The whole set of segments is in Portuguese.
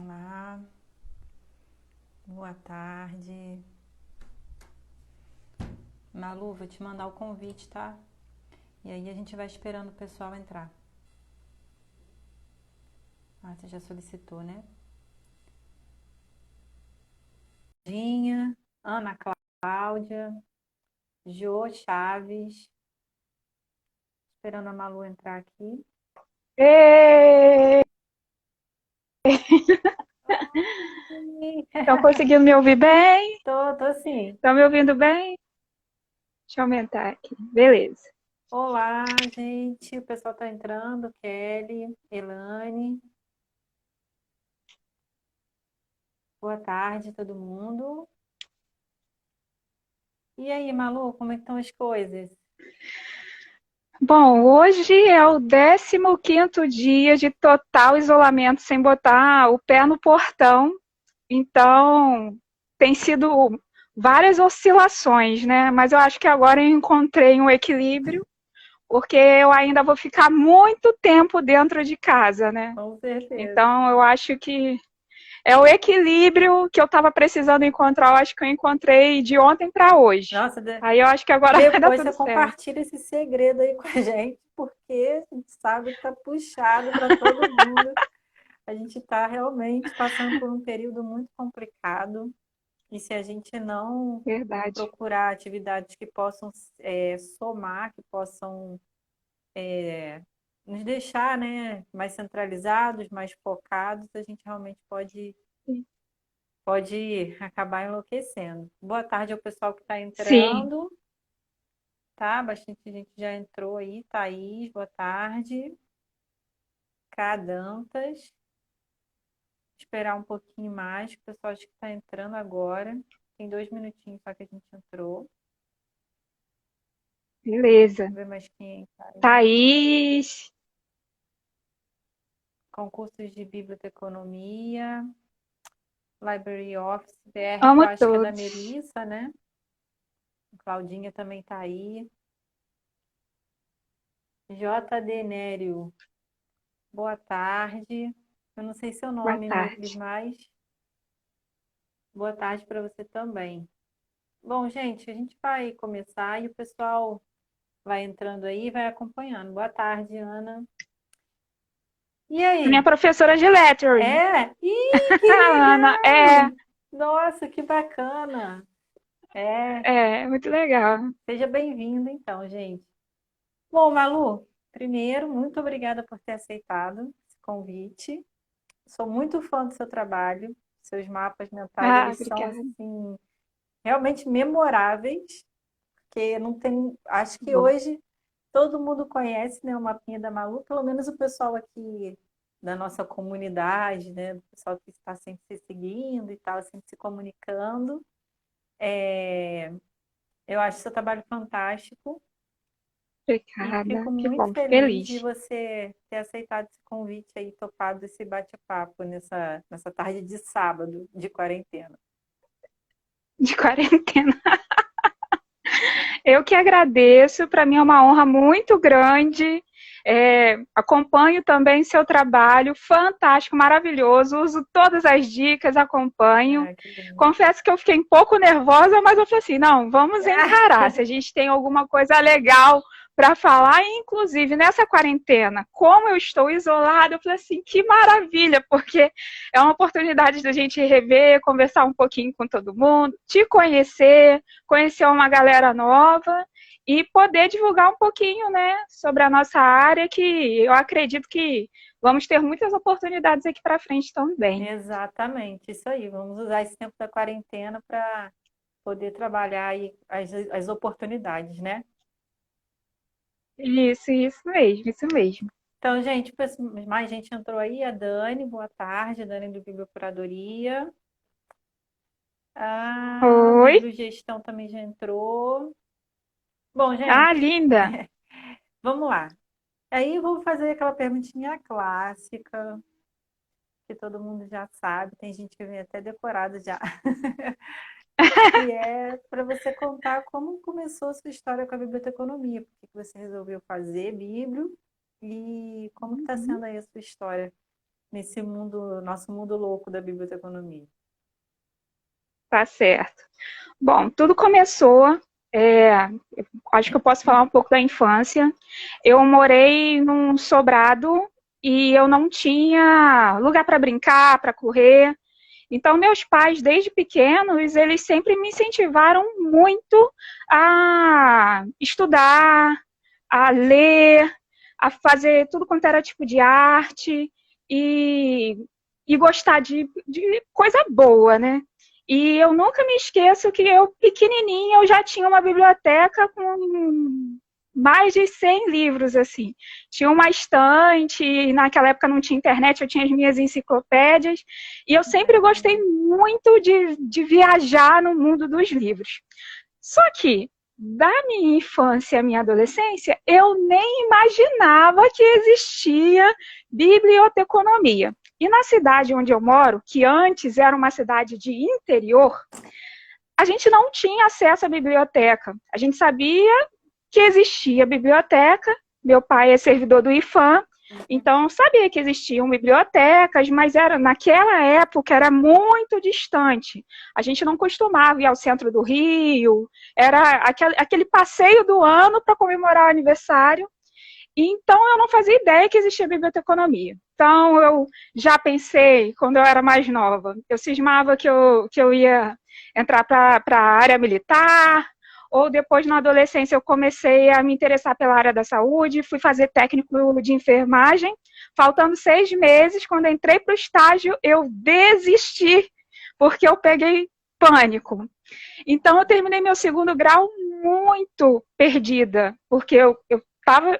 Olá, boa tarde. Malu, vou te mandar o convite, tá? E aí a gente vai esperando o pessoal entrar. Ah, você já solicitou, né? Dinha, Ana Cláudia, Jô Chaves. Esperando a Malu entrar aqui. Estão Oi! conseguindo me ouvir bem? Tô sim. Estão me ouvindo bem? Deixa eu aumentar aqui. Beleza. Olá, gente. O pessoal tá entrando. Kelly, Elane. Boa tarde, todo mundo. E aí, Malu, como é que estão as coisas? Bom, hoje é o 15º dia de total isolamento sem botar o pé no portão. Então, tem sido várias oscilações, né? Mas eu acho que agora eu encontrei um equilíbrio, porque eu ainda vou ficar muito tempo dentro de casa, né? Com certeza. Então, eu acho que é o equilíbrio que eu estava precisando encontrar, eu acho que eu encontrei de ontem para hoje. Nossa, Aí eu acho que agora vai dar depois tudo você certo. compartilha esse segredo aí com a gente, porque a gente sabe que tá puxado para todo mundo. A gente está realmente passando por um período muito complicado. E se a gente não Verdade. procurar atividades que possam somar, que possam nos deixar, né, mais centralizados, mais focados, a gente realmente pode acabar enlouquecendo. Boa tarde ao pessoal que está Sim, entrando. Tá, bastante gente já entrou aí. Thaís, boa tarde. Cadantas. Esperar um pouquinho mais, que o pessoal acho que está entrando agora. Tem 2 minutinhos só que a gente entrou. beleza. Vamos ver mais quem está aí. Thaís, Concursos de biblioteconomia, Library Office, BR, que eu amo acho que é da todos. Melissa, né? Claudinha também está aí. J. Nério, boa tarde. Eu não sei seu Boa nome, Mirlis, tarde. mas boa tarde para você também. Bom, gente, a gente vai começar e o pessoal vai entrando aí e vai acompanhando. Boa tarde, Ana. E Minha aí? professora de lettering, É? Ih, que a Ana, legal! Nossa, que bacana! É, muito legal. seja bem-vinda então, gente. Bom, Malu, primeiro, muito obrigada por ter aceitado esse convite. Sou muito fã do seu trabalho. Seus mapas mentais, Ah, eles são obrigada. assim realmente memoráveis, porque não tem, acho que Bom, hoje todo mundo conhece, né, o mapinha da Malu, pelo menos o pessoal aqui da nossa comunidade, né, o pessoal que está sempre se seguindo e tal, sempre se comunicando. É, eu acho seu trabalho fantástico e obrigada. fico Que muito bom, feliz de feliz. você ter aceitado esse convite aí, topado esse bate-papo nessa tarde de sábado de quarentena. De quarentena. Eu que agradeço, para mim é uma honra muito grande. Acompanho também seu trabalho, fantástico, maravilhoso. Uso todas as dicas, acompanho. Ah, que lindo. Confesso que eu fiquei um pouco nervosa, mas eu falei assim: não, vamos encarar. Se a gente tem alguma coisa legal para falar, inclusive nessa quarentena, como eu estou isolada, eu falei assim: que maravilha, porque é uma oportunidade da gente rever, conversar um pouquinho com todo mundo, te conhecer, conhecer uma galera nova e poder divulgar um pouquinho, né, sobre a nossa área, que eu acredito que vamos ter muitas oportunidades aqui para frente também. Exatamente, isso aí. Vamos usar esse tempo da quarentena para poder trabalhar aí as oportunidades, né? Isso mesmo, isso mesmo. Então, gente, mais gente entrou aí. A Dani, boa tarde, Dani do Bibliocuradoria. A Oi. Bibliogestão também já entrou. Bom, Ah, gente, linda. vamos lá. Aí eu vou fazer aquela perguntinha clássica, que todo mundo já sabe, tem gente que vem até decorado já. Que é para você contar como começou a sua história com a biblioteconomia, por que você resolveu fazer Biblio e como que está Uhum. sendo aí a sua história. nesse mundo, nosso mundo louco da biblioteconomia? Tá certo. Bom, tudo começou, acho que eu posso falar um pouco da infância. Eu morei num sobrado e eu não tinha lugar para brincar, para correr. Então, meus pais, desde pequenos, eles sempre me incentivaram muito a estudar, a ler, a fazer tudo quanto era tipo de arte e, e gostar de coisa boa, né? E eu nunca me esqueço que eu, pequenininha, eu já tinha uma biblioteca com mais de 100 livros, assim. Tinha uma estante, e naquela época não tinha internet, eu tinha as minhas enciclopédias, e eu sempre gostei muito de viajar no mundo dos livros. Só que, da minha infância à minha adolescência, eu nem imaginava que existia biblioteconomia. E na cidade onde eu moro, que antes era uma cidade de interior, a gente não tinha acesso à biblioteca. A gente sabia que existia biblioteca, meu pai é servidor do IPHAN, então sabia que existiam bibliotecas, mas naquela época era muito distante. A gente não costumava ir ao centro do Rio, era aquele passeio do ano para comemorar o aniversário. Então eu não fazia ideia que existia biblioteconomia. Então eu já pensei, quando eu era mais nova, eu cismava que eu ia entrar para a área militar, ou depois na adolescência eu comecei a me interessar pela área da saúde, fui fazer técnico de enfermagem. Faltando 6 meses, quando entrei para o estágio, eu desisti, porque eu peguei pânico. Então eu terminei meu segundo grau muito perdida, porque eu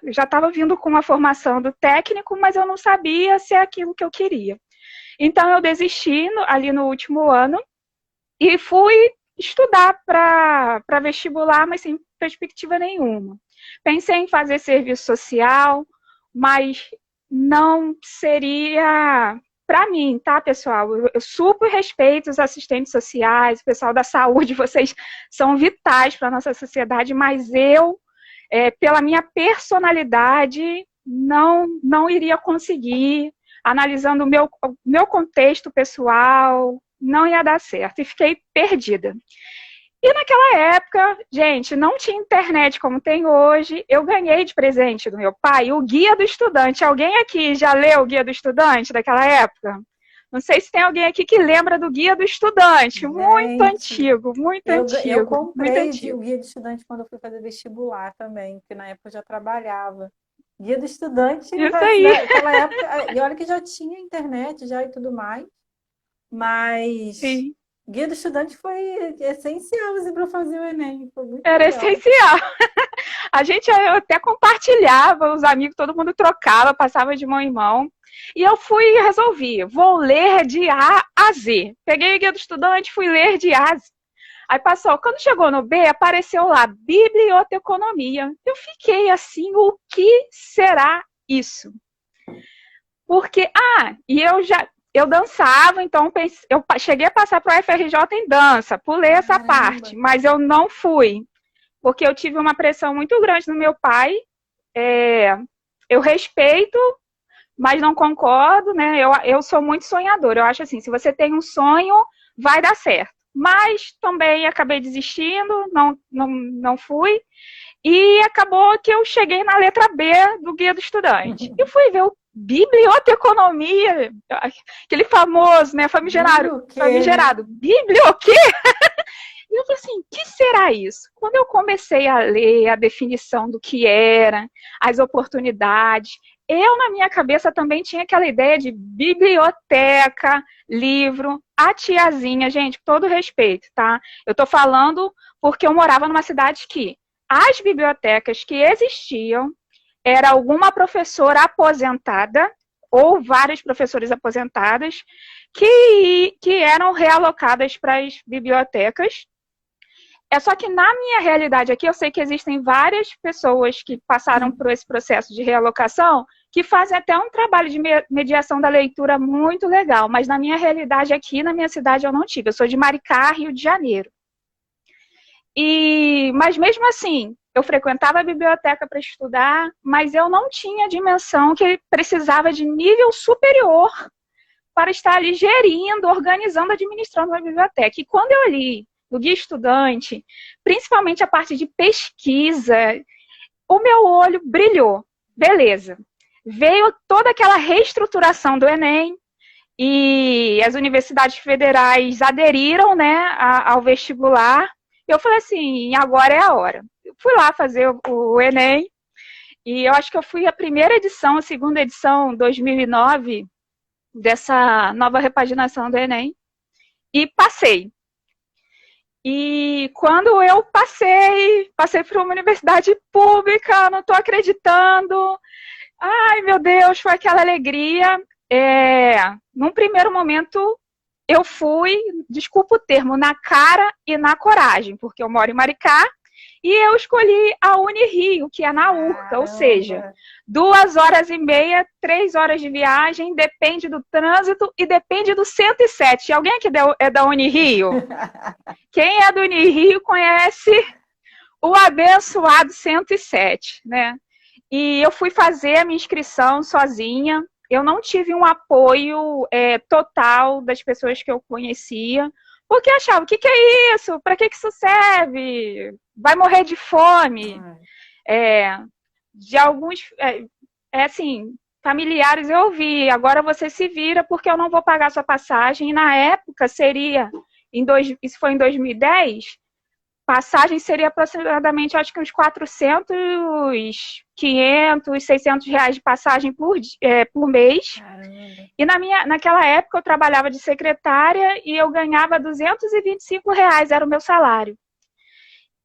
já estava vindo com uma formação do técnico, mas eu não sabia se é aquilo que eu queria. Então eu desisti ali no último ano e fui estudar para vestibular, mas sem perspectiva nenhuma. Pensei em fazer serviço social, mas não seria para mim, tá, pessoal? Eu super respeito os assistentes sociais, o pessoal da saúde, vocês são vitais para a nossa sociedade, mas eu, pela minha personalidade, não iria conseguir, analisando o meu contexto pessoal, não ia dar certo, e fiquei perdida. E naquela época, gente, não tinha internet como tem hoje. Eu ganhei de presente do meu pai o Guia do Estudante. Alguém aqui já leu o Guia do Estudante daquela época? Não sei se tem alguém aqui que lembra do Guia do Estudante. Gente, muito antigo, muito eu antigo, muito comprei o antigo. guia de estudante quando eu fui fazer vestibular também, porque na época eu já trabalhava. Guia do estudante, Isso aí. naquela época, e olha que já tinha internet já e tudo mais, mas Sim. guia do estudante foi essencial assim, para fazer o Enem, foi muito Era legal. essencial. A gente até compartilhava, os amigos, todo mundo trocava, passava de mão em mão. E eu fui e resolvi, vou ler de A a Z. Peguei o Guia do Estudante, fui ler de A a Z. Aí passou, quando chegou no B, apareceu lá, biblioteconomia. Eu fiquei assim, o que será isso? Porque, e eu dançava, então eu cheguei a passar para o FRJ em dança, pulei essa parte, mas eu não fui, porque eu tive uma pressão muito grande no meu pai. Eu respeito, mas não concordo, né? Eu sou muito sonhadora. Eu acho assim, se você tem um sonho, vai dar certo. Mas também acabei desistindo, não fui. E acabou que eu cheguei na letra B do Guia do Estudante. E fui ver o biblioteconomia, aquele famoso, né? Famigerado. Biblio o quê? E eu falei assim, o que será isso? Quando eu comecei a ler a definição do que era, as oportunidades, eu, na minha cabeça, também tinha aquela ideia de biblioteca, livro, a tiazinha, gente, com todo respeito, tá? Eu tô falando porque eu morava numa cidade que as bibliotecas que existiam era alguma professora aposentada ou várias professoras aposentadas que eram realocadas para as bibliotecas. Só que na minha realidade aqui, eu sei que existem várias pessoas que passaram por esse processo de realocação que fazem até um trabalho de mediação da leitura muito legal, mas na minha realidade aqui, na minha cidade, eu não tive. Eu sou de Maricá, Rio de Janeiro. Mas mesmo assim, eu frequentava a biblioteca para estudar, mas eu não tinha a dimensão que precisava de nível superior para estar ali gerindo, organizando, administrando a biblioteca. E quando eu li no Guia Estudante, principalmente a parte de pesquisa, o meu olho brilhou. Beleza. Veio toda aquela reestruturação do Enem, e as universidades federais aderiram, né, ao vestibular. Eu falei assim, agora é a hora. Eu fui lá fazer o Enem, e eu acho que eu fui a primeira edição, a segunda edição, 2009, dessa nova repaginação do Enem, e passei. E quando eu passei para uma universidade pública, não estou acreditando. Ai, meu Deus, foi aquela alegria. Num primeiro momento, eu fui, desculpa o termo, na cara e na coragem, porque eu moro em Maricá, e eu escolhi a Unirio, que é na Urca, ou seja, 2h30, 3 horas de viagem, depende do trânsito e depende do 107. Alguém aqui é da Unirio? Quem é do Unirio conhece o abençoado 107, né? E eu fui fazer a minha inscrição sozinha. Eu não tive um apoio total das pessoas que eu conhecia, porque achava, o que é isso? Para que isso serve? Vai morrer de fome. De alguns, assim, familiares eu ouvi, agora você se vira porque eu não vou pagar sua passagem. E na época seria, isso foi em 2010, passagem seria aproximadamente, acho que uns 400, 500, 600 reais de passagem por mês. Caramba. E naquela época eu trabalhava de secretária e eu ganhava 225 reais, era o meu salário.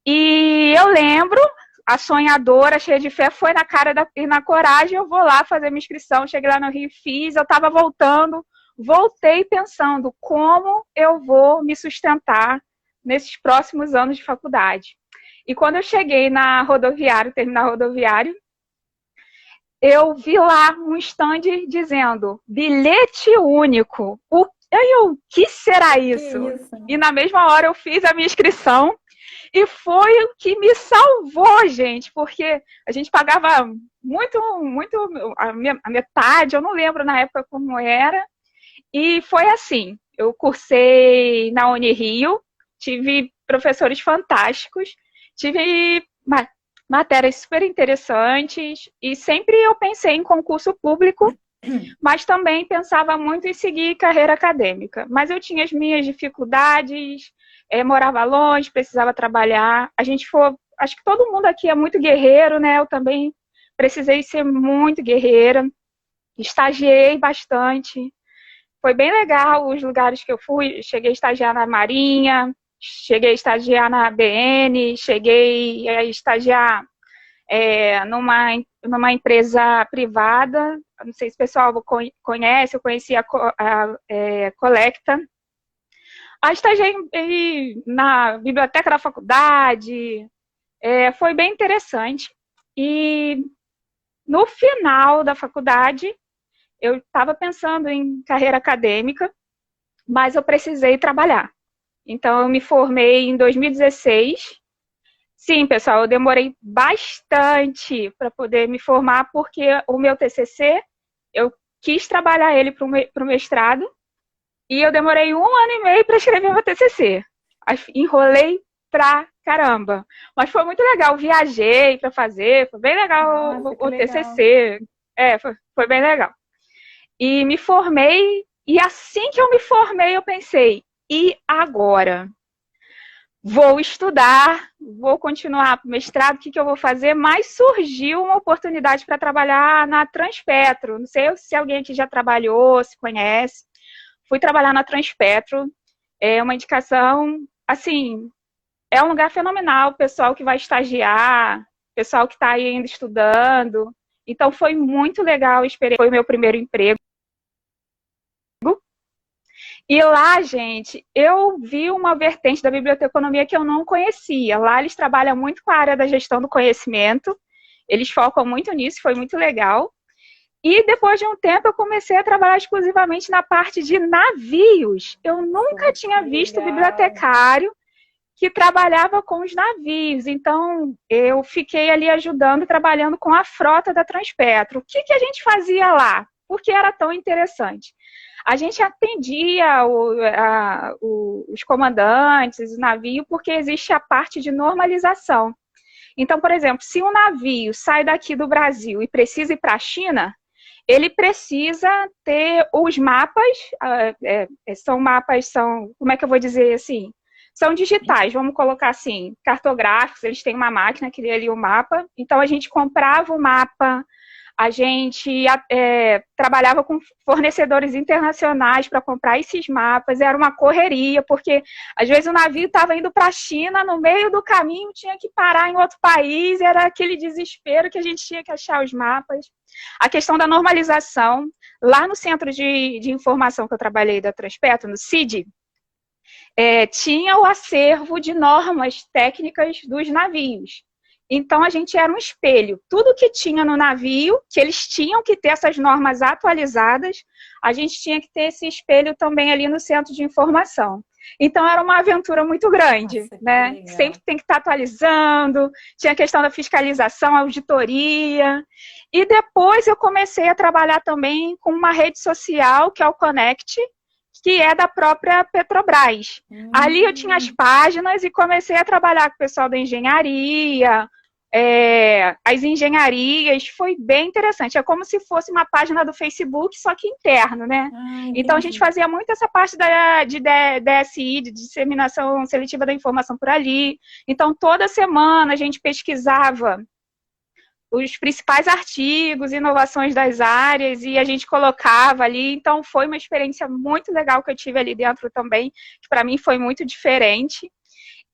E eu lembro, a sonhadora, cheia de fé, foi na cara e na coragem, eu vou lá fazer minha inscrição, cheguei lá no Rio, fiz, eu estava voltei pensando como eu vou me sustentar nesses próximos anos de faculdade. E quando eu cheguei na rodoviária, terminal rodoviário, eu vi lá um stand dizendo bilhete único. O que será isso? Que isso? E na mesma hora eu fiz a minha inscrição e foi o que me salvou, gente, porque a gente pagava muito, a metade, eu não lembro na época como era, e foi assim, eu cursei na Unirio, tive professores fantásticos, tive matérias super interessantes e sempre eu pensei em concurso público, mas também pensava muito em seguir carreira acadêmica. Mas eu tinha as minhas dificuldades, morava longe, precisava trabalhar. Acho que todo mundo aqui é muito guerreiro, né? Eu também precisei ser muito guerreira, estagiei bastante. Foi bem legal os lugares que eu fui, cheguei a estagiar na Marinha, cheguei a estagiar na ABN, cheguei a estagiar numa empresa privada, não sei se o pessoal conhece, eu conheci a Colecta. Estagiei na biblioteca da faculdade, foi bem interessante. E no final da faculdade, eu estava pensando em carreira acadêmica, mas eu precisei trabalhar. Então, eu me formei em 2016. Sim, pessoal, eu demorei bastante para poder me formar, porque o meu TCC, eu quis trabalhar ele para o mestrado, e eu demorei 1 ano e meio para escrever meu TCC. Enrolei pra caramba. Mas foi muito legal, viajei para fazer, foi bem legal. Nossa, o TCC. Foi bem legal. E me formei, e assim que eu me formei, eu pensei, e agora? Vou estudar, vou continuar para o mestrado, o que eu vou fazer? Mas surgiu uma oportunidade para trabalhar na Transpetro. Não sei se alguém aqui já trabalhou, se conhece. Fui trabalhar na Transpetro. É uma indicação, assim, é um lugar fenomenal. Pessoal que vai estagiar, pessoal que está ainda estudando. Então, foi muito legal a experiência. Foi o meu primeiro emprego. E lá, gente, eu vi uma vertente da biblioteconomia que eu não conhecia. Lá eles trabalham muito com a área da gestão do conhecimento, eles focam muito nisso, foi muito legal. E depois de um tempo eu comecei a trabalhar exclusivamente na parte de navios. Eu nunca tinha visto bibliotecário que trabalhava com os navios. Então, eu fiquei ali ajudando, trabalhando com a frota da Transpetro. O que a gente fazia lá? Porque era tão interessante. a gente atendia os comandantes, o navio, porque existe a parte de normalização. Então, por exemplo, se um navio sai daqui do Brasil e precisa ir para a China, ele precisa ter os mapas, são mapas, como é que eu vou dizer assim? São digitais, vamos colocar assim, cartográficos, eles têm uma máquina que lê ali o mapa, então a gente comprava o mapa, a gente trabalhava com fornecedores internacionais para comprar esses mapas, era uma correria, porque às vezes o navio estava indo para a China, no meio do caminho tinha que parar em outro país, era aquele desespero que a gente tinha que achar os mapas. A questão da normalização, lá no centro de informação que eu trabalhei da Transpetro, no CID, tinha o acervo de normas técnicas dos navios. Então, a gente era um espelho. Tudo que tinha no navio, que eles tinham que ter essas normas atualizadas, a gente tinha que ter esse espelho também ali no centro de informação. Então, era uma aventura muito grande, né? Sempre tem que estar atualizando, tinha a questão da fiscalização, auditoria. E depois eu comecei a trabalhar também com uma rede social, que é o Connect, que é da própria Petrobras. Ali eu tinha as páginas e comecei a trabalhar com o pessoal da engenharia, as engenharias, foi bem interessante. É como se fosse uma página do Facebook, só que interno, né? Então, a gente fazia muito essa parte de DSI, de disseminação seletiva da informação por ali. Então, toda semana a gente pesquisava os principais artigos, inovações das áreas, e a gente colocava ali. Então, foi uma experiência muito legal que eu tive ali dentro também, que para mim foi muito diferente.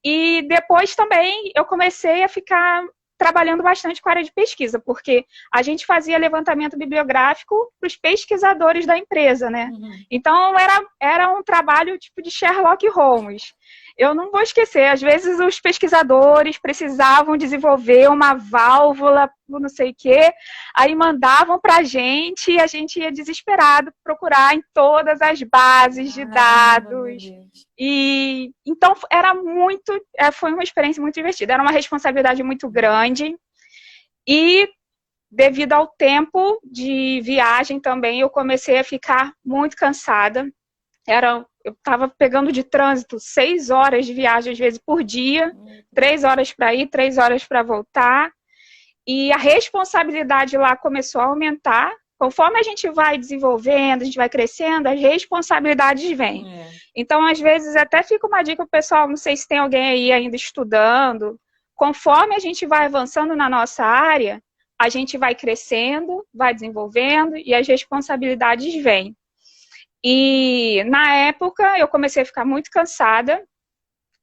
E depois também eu comecei a ficar trabalhando bastante com a área de pesquisa, porque a gente fazia levantamento bibliográfico para os pesquisadores da empresa, né? Então, era um trabalho tipo de Sherlock Holmes. Eu não vou esquecer, às vezes os pesquisadores precisavam desenvolver uma válvula, não sei o quê, aí mandavam para a gente e a gente ia desesperado procurar em todas as bases de dados. E então foi uma experiência muito divertida, era uma responsabilidade muito grande e devido ao tempo de viagem também eu comecei a ficar muito cansada. Eu estava pegando de trânsito 6 horas de viagem, às vezes, por dia, 3 horas para ir, 3 horas para voltar. E a responsabilidade lá começou a aumentar. Conforme a gente vai desenvolvendo, a gente vai crescendo, as responsabilidades vêm. Então, às vezes, até fica uma dica para o pessoal, não sei se tem alguém aí ainda estudando. Conforme a gente vai avançando na nossa área, a gente vai crescendo, vai desenvolvendo e as responsabilidades vêm. E na época eu comecei a ficar muito cansada,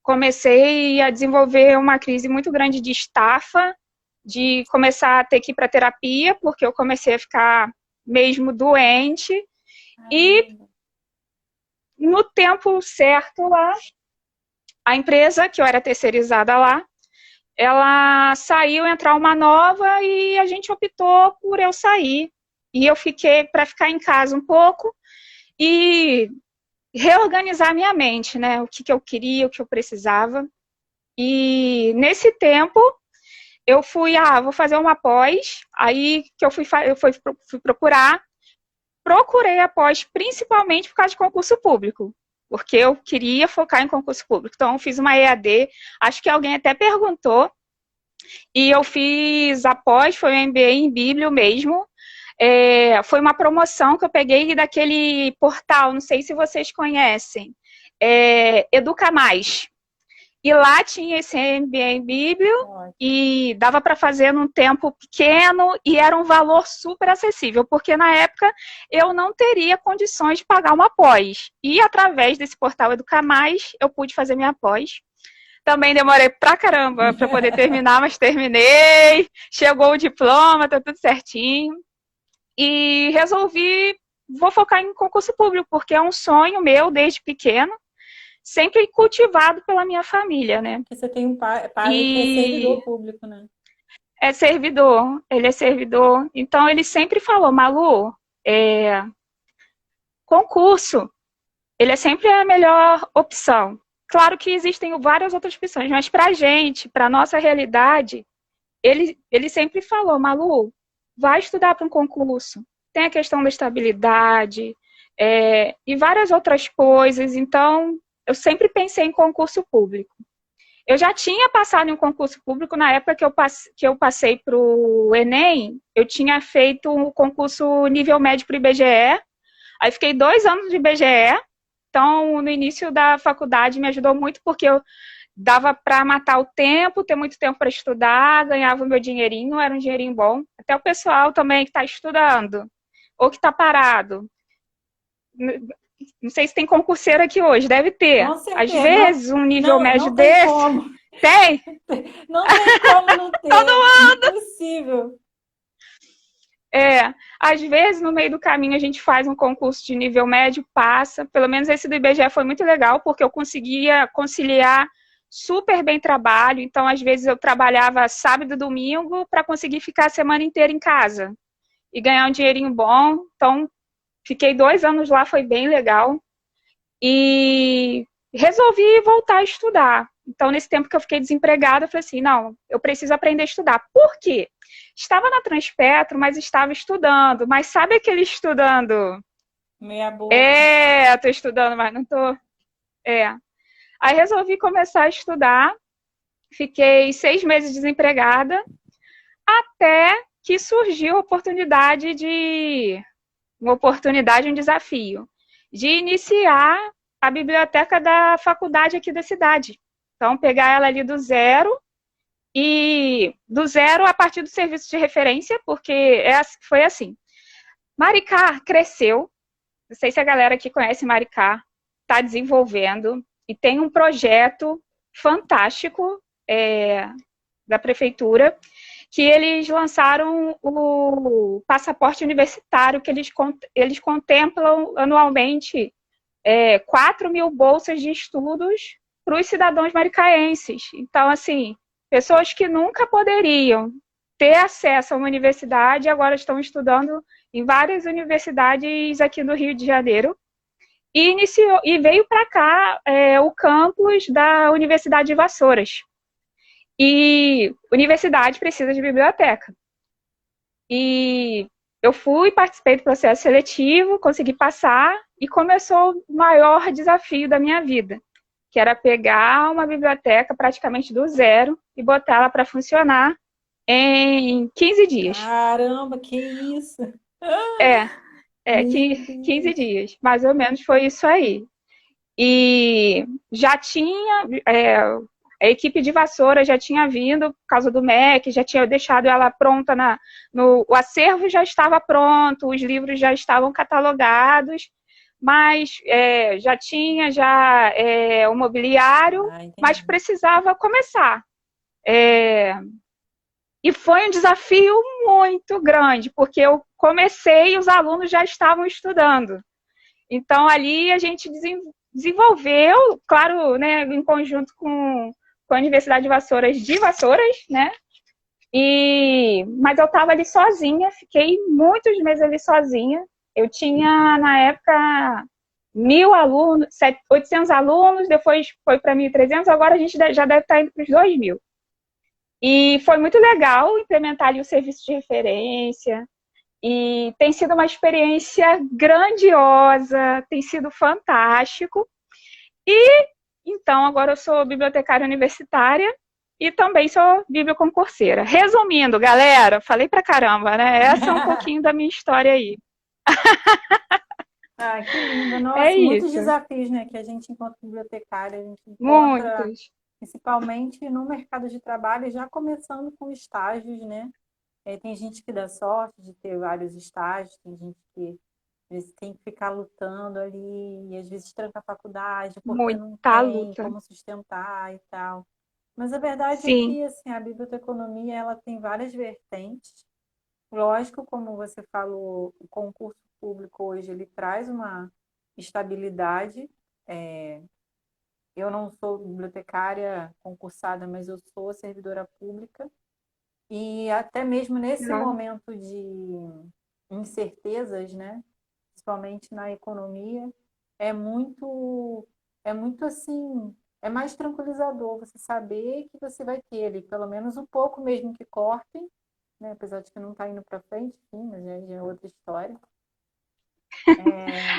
comecei a desenvolver uma crise muito grande de estafa, de começar a ter que ir para terapia, porque eu comecei a ficar mesmo doente. E no tempo certo lá, a empresa, que eu era terceirizada lá, ela saiu, entrar uma nova e a gente optou por eu sair. E eu fiquei para ficar em casa um pouco e reorganizar minha mente, né? O que eu queria, o que eu precisava. E nesse tempo, eu fui, vou fazer uma pós, aí que eu fui procurar, procurei a pós principalmente por causa de concurso público, porque eu queria focar em concurso público. Então, eu fiz uma EAD, acho que alguém até perguntou, e eu fiz a pós, foi um MBA em Bíblio mesmo. Foi uma promoção que eu peguei daquele portal, não sei se vocês conhecem, Educa Mais. E lá tinha esse MBA em Bíblio e dava para fazer num tempo pequeno e era um valor super acessível, porque na época eu não teria condições de pagar uma pós. E através desse portal Educa Mais, eu pude fazer minha pós. Também demorei pra caramba para poder terminar, mas terminei. Chegou o diploma, tá tudo certinho. E resolvi, vou focar em concurso público, porque é um sonho meu desde pequeno, sempre cultivado pela minha família, né? Porque você tem um pai que é servidor público, né? É servidor, ele é servidor. Então, ele sempre falou, Malu, concurso, ele é sempre a melhor opção. Claro que existem várias outras opções, mas pra gente, pra nossa realidade, ele sempre falou, Malu, vai estudar para um concurso. Tem a questão da estabilidade, e várias outras coisas. Então, eu sempre pensei em concurso público. Eu já tinha passado em um concurso público na época que eu passei para o Enem. Eu tinha feito um concurso nível médio para o IBGE. Aí fiquei 2 anos de IBGE. Então, no início da faculdade, me ajudou muito, porque eu dava para matar o tempo, ter muito tempo para estudar, ganhava o meu dinheirinho, era um dinheirinho bom. Até o pessoal também que está estudando, ou que está parado. Não sei se tem concurseiro aqui hoje, deve ter. Com Às certeza. Não, vezes, um nível não, médio não tem desse, como. tem. Não tem como não Todo ter. Impossível. Às vezes, no meio do caminho, a gente faz um concurso de nível médio, passa. Pelo menos esse do IBGE foi muito legal, porque eu conseguia conciliar super bem trabalho. Então, às vezes, eu trabalhava sábado e domingo para conseguir ficar a semana inteira em casa e ganhar um dinheirinho bom. Então, fiquei 2 anos lá, foi bem legal. E resolvi voltar a estudar. Então, nesse tempo que eu fiquei desempregada, eu falei assim, não, eu preciso aprender a estudar. Por quê? Estava na Transpetro, mas estava estudando. Mas sabe aquele estudando? Meia boca. Tô estudando, mas não tô. É. Aí resolvi começar a estudar. Fiquei 6 meses desempregada, até que surgiu a oportunidade um desafio, de iniciar a biblioteca da faculdade aqui da cidade. Então, pegar ela ali do zero, e do zero a partir do serviço de referência, porque foi assim. Maricá cresceu, não sei se a galera que conhece Maricá está desenvolvendo, e tem um projeto fantástico da prefeitura, que eles lançaram o passaporte universitário, que eles contemplam anualmente 4 mil bolsas de estudos para os cidadãos maricaenses. Então, assim, pessoas que nunca poderiam ter acesso a uma universidade agora estão estudando em várias universidades aqui no Rio de Janeiro. E veio para cá o campus da Universidade de Vassouras. E universidade precisa de biblioteca. E eu participei do processo seletivo, consegui passar, e começou o maior desafio da minha vida, que era pegar uma biblioteca praticamente do zero e botar ela para funcionar em 15 dias. Caramba, que isso? É, Meu 15 Deus. dias, mais ou menos foi isso aí. E já tinha, a equipe de vassoura já tinha vindo por causa do MEC, já tinha deixado ela pronta, o acervo já estava pronto, os livros já estavam catalogados, mas já tinha o mobiliário, mas Entendi. precisava começar. E foi um desafio muito grande, porque eu comecei e os alunos já estavam estudando. Então, ali a gente desenvolveu, claro, né, em conjunto com a Universidade de Vassouras, né? Mas eu estava ali sozinha, fiquei muitos meses ali sozinha. Eu tinha, na época, 1.000 alunos, 800 alunos, depois foi para 1.300, agora a gente já deve estar indo para os 2.000. E foi muito legal implementar ali o serviço de referência, e tem sido uma experiência grandiosa, tem sido fantástico. E então agora eu sou bibliotecária universitária e também sou biblioconcurseira. Resumindo, galera, falei pra caramba, né? Essa é um pouquinho da minha história aí. Ah, que lindo. É Nossa, muitos isso. desafios, né, que a gente encontra bibliotecária, a gente encontra Muitos. principalmente no mercado de trabalho, já começando com estágios, né? Tem gente que dá sorte de ter vários estágios, tem gente que às vezes tem que ficar lutando ali, e às vezes tranca a faculdade porque não Muita tem luta. como sustentar e tal. Mas a verdade é Sim, que assim, a biblioteconomia ela tem várias vertentes. Lógico, como você falou, o concurso público hoje ele traz uma estabilidade. É, eu não sou bibliotecária concursada, mas eu sou servidora pública. E até mesmo nesse claro. momento de incertezas, né? Principalmente na economia, é muito, é muito assim, é mais tranquilizador você saber que você vai ter ali pelo menos um pouco mesmo que cortem, né? Apesar de que não está indo para frente, enfim, mas já é outra história.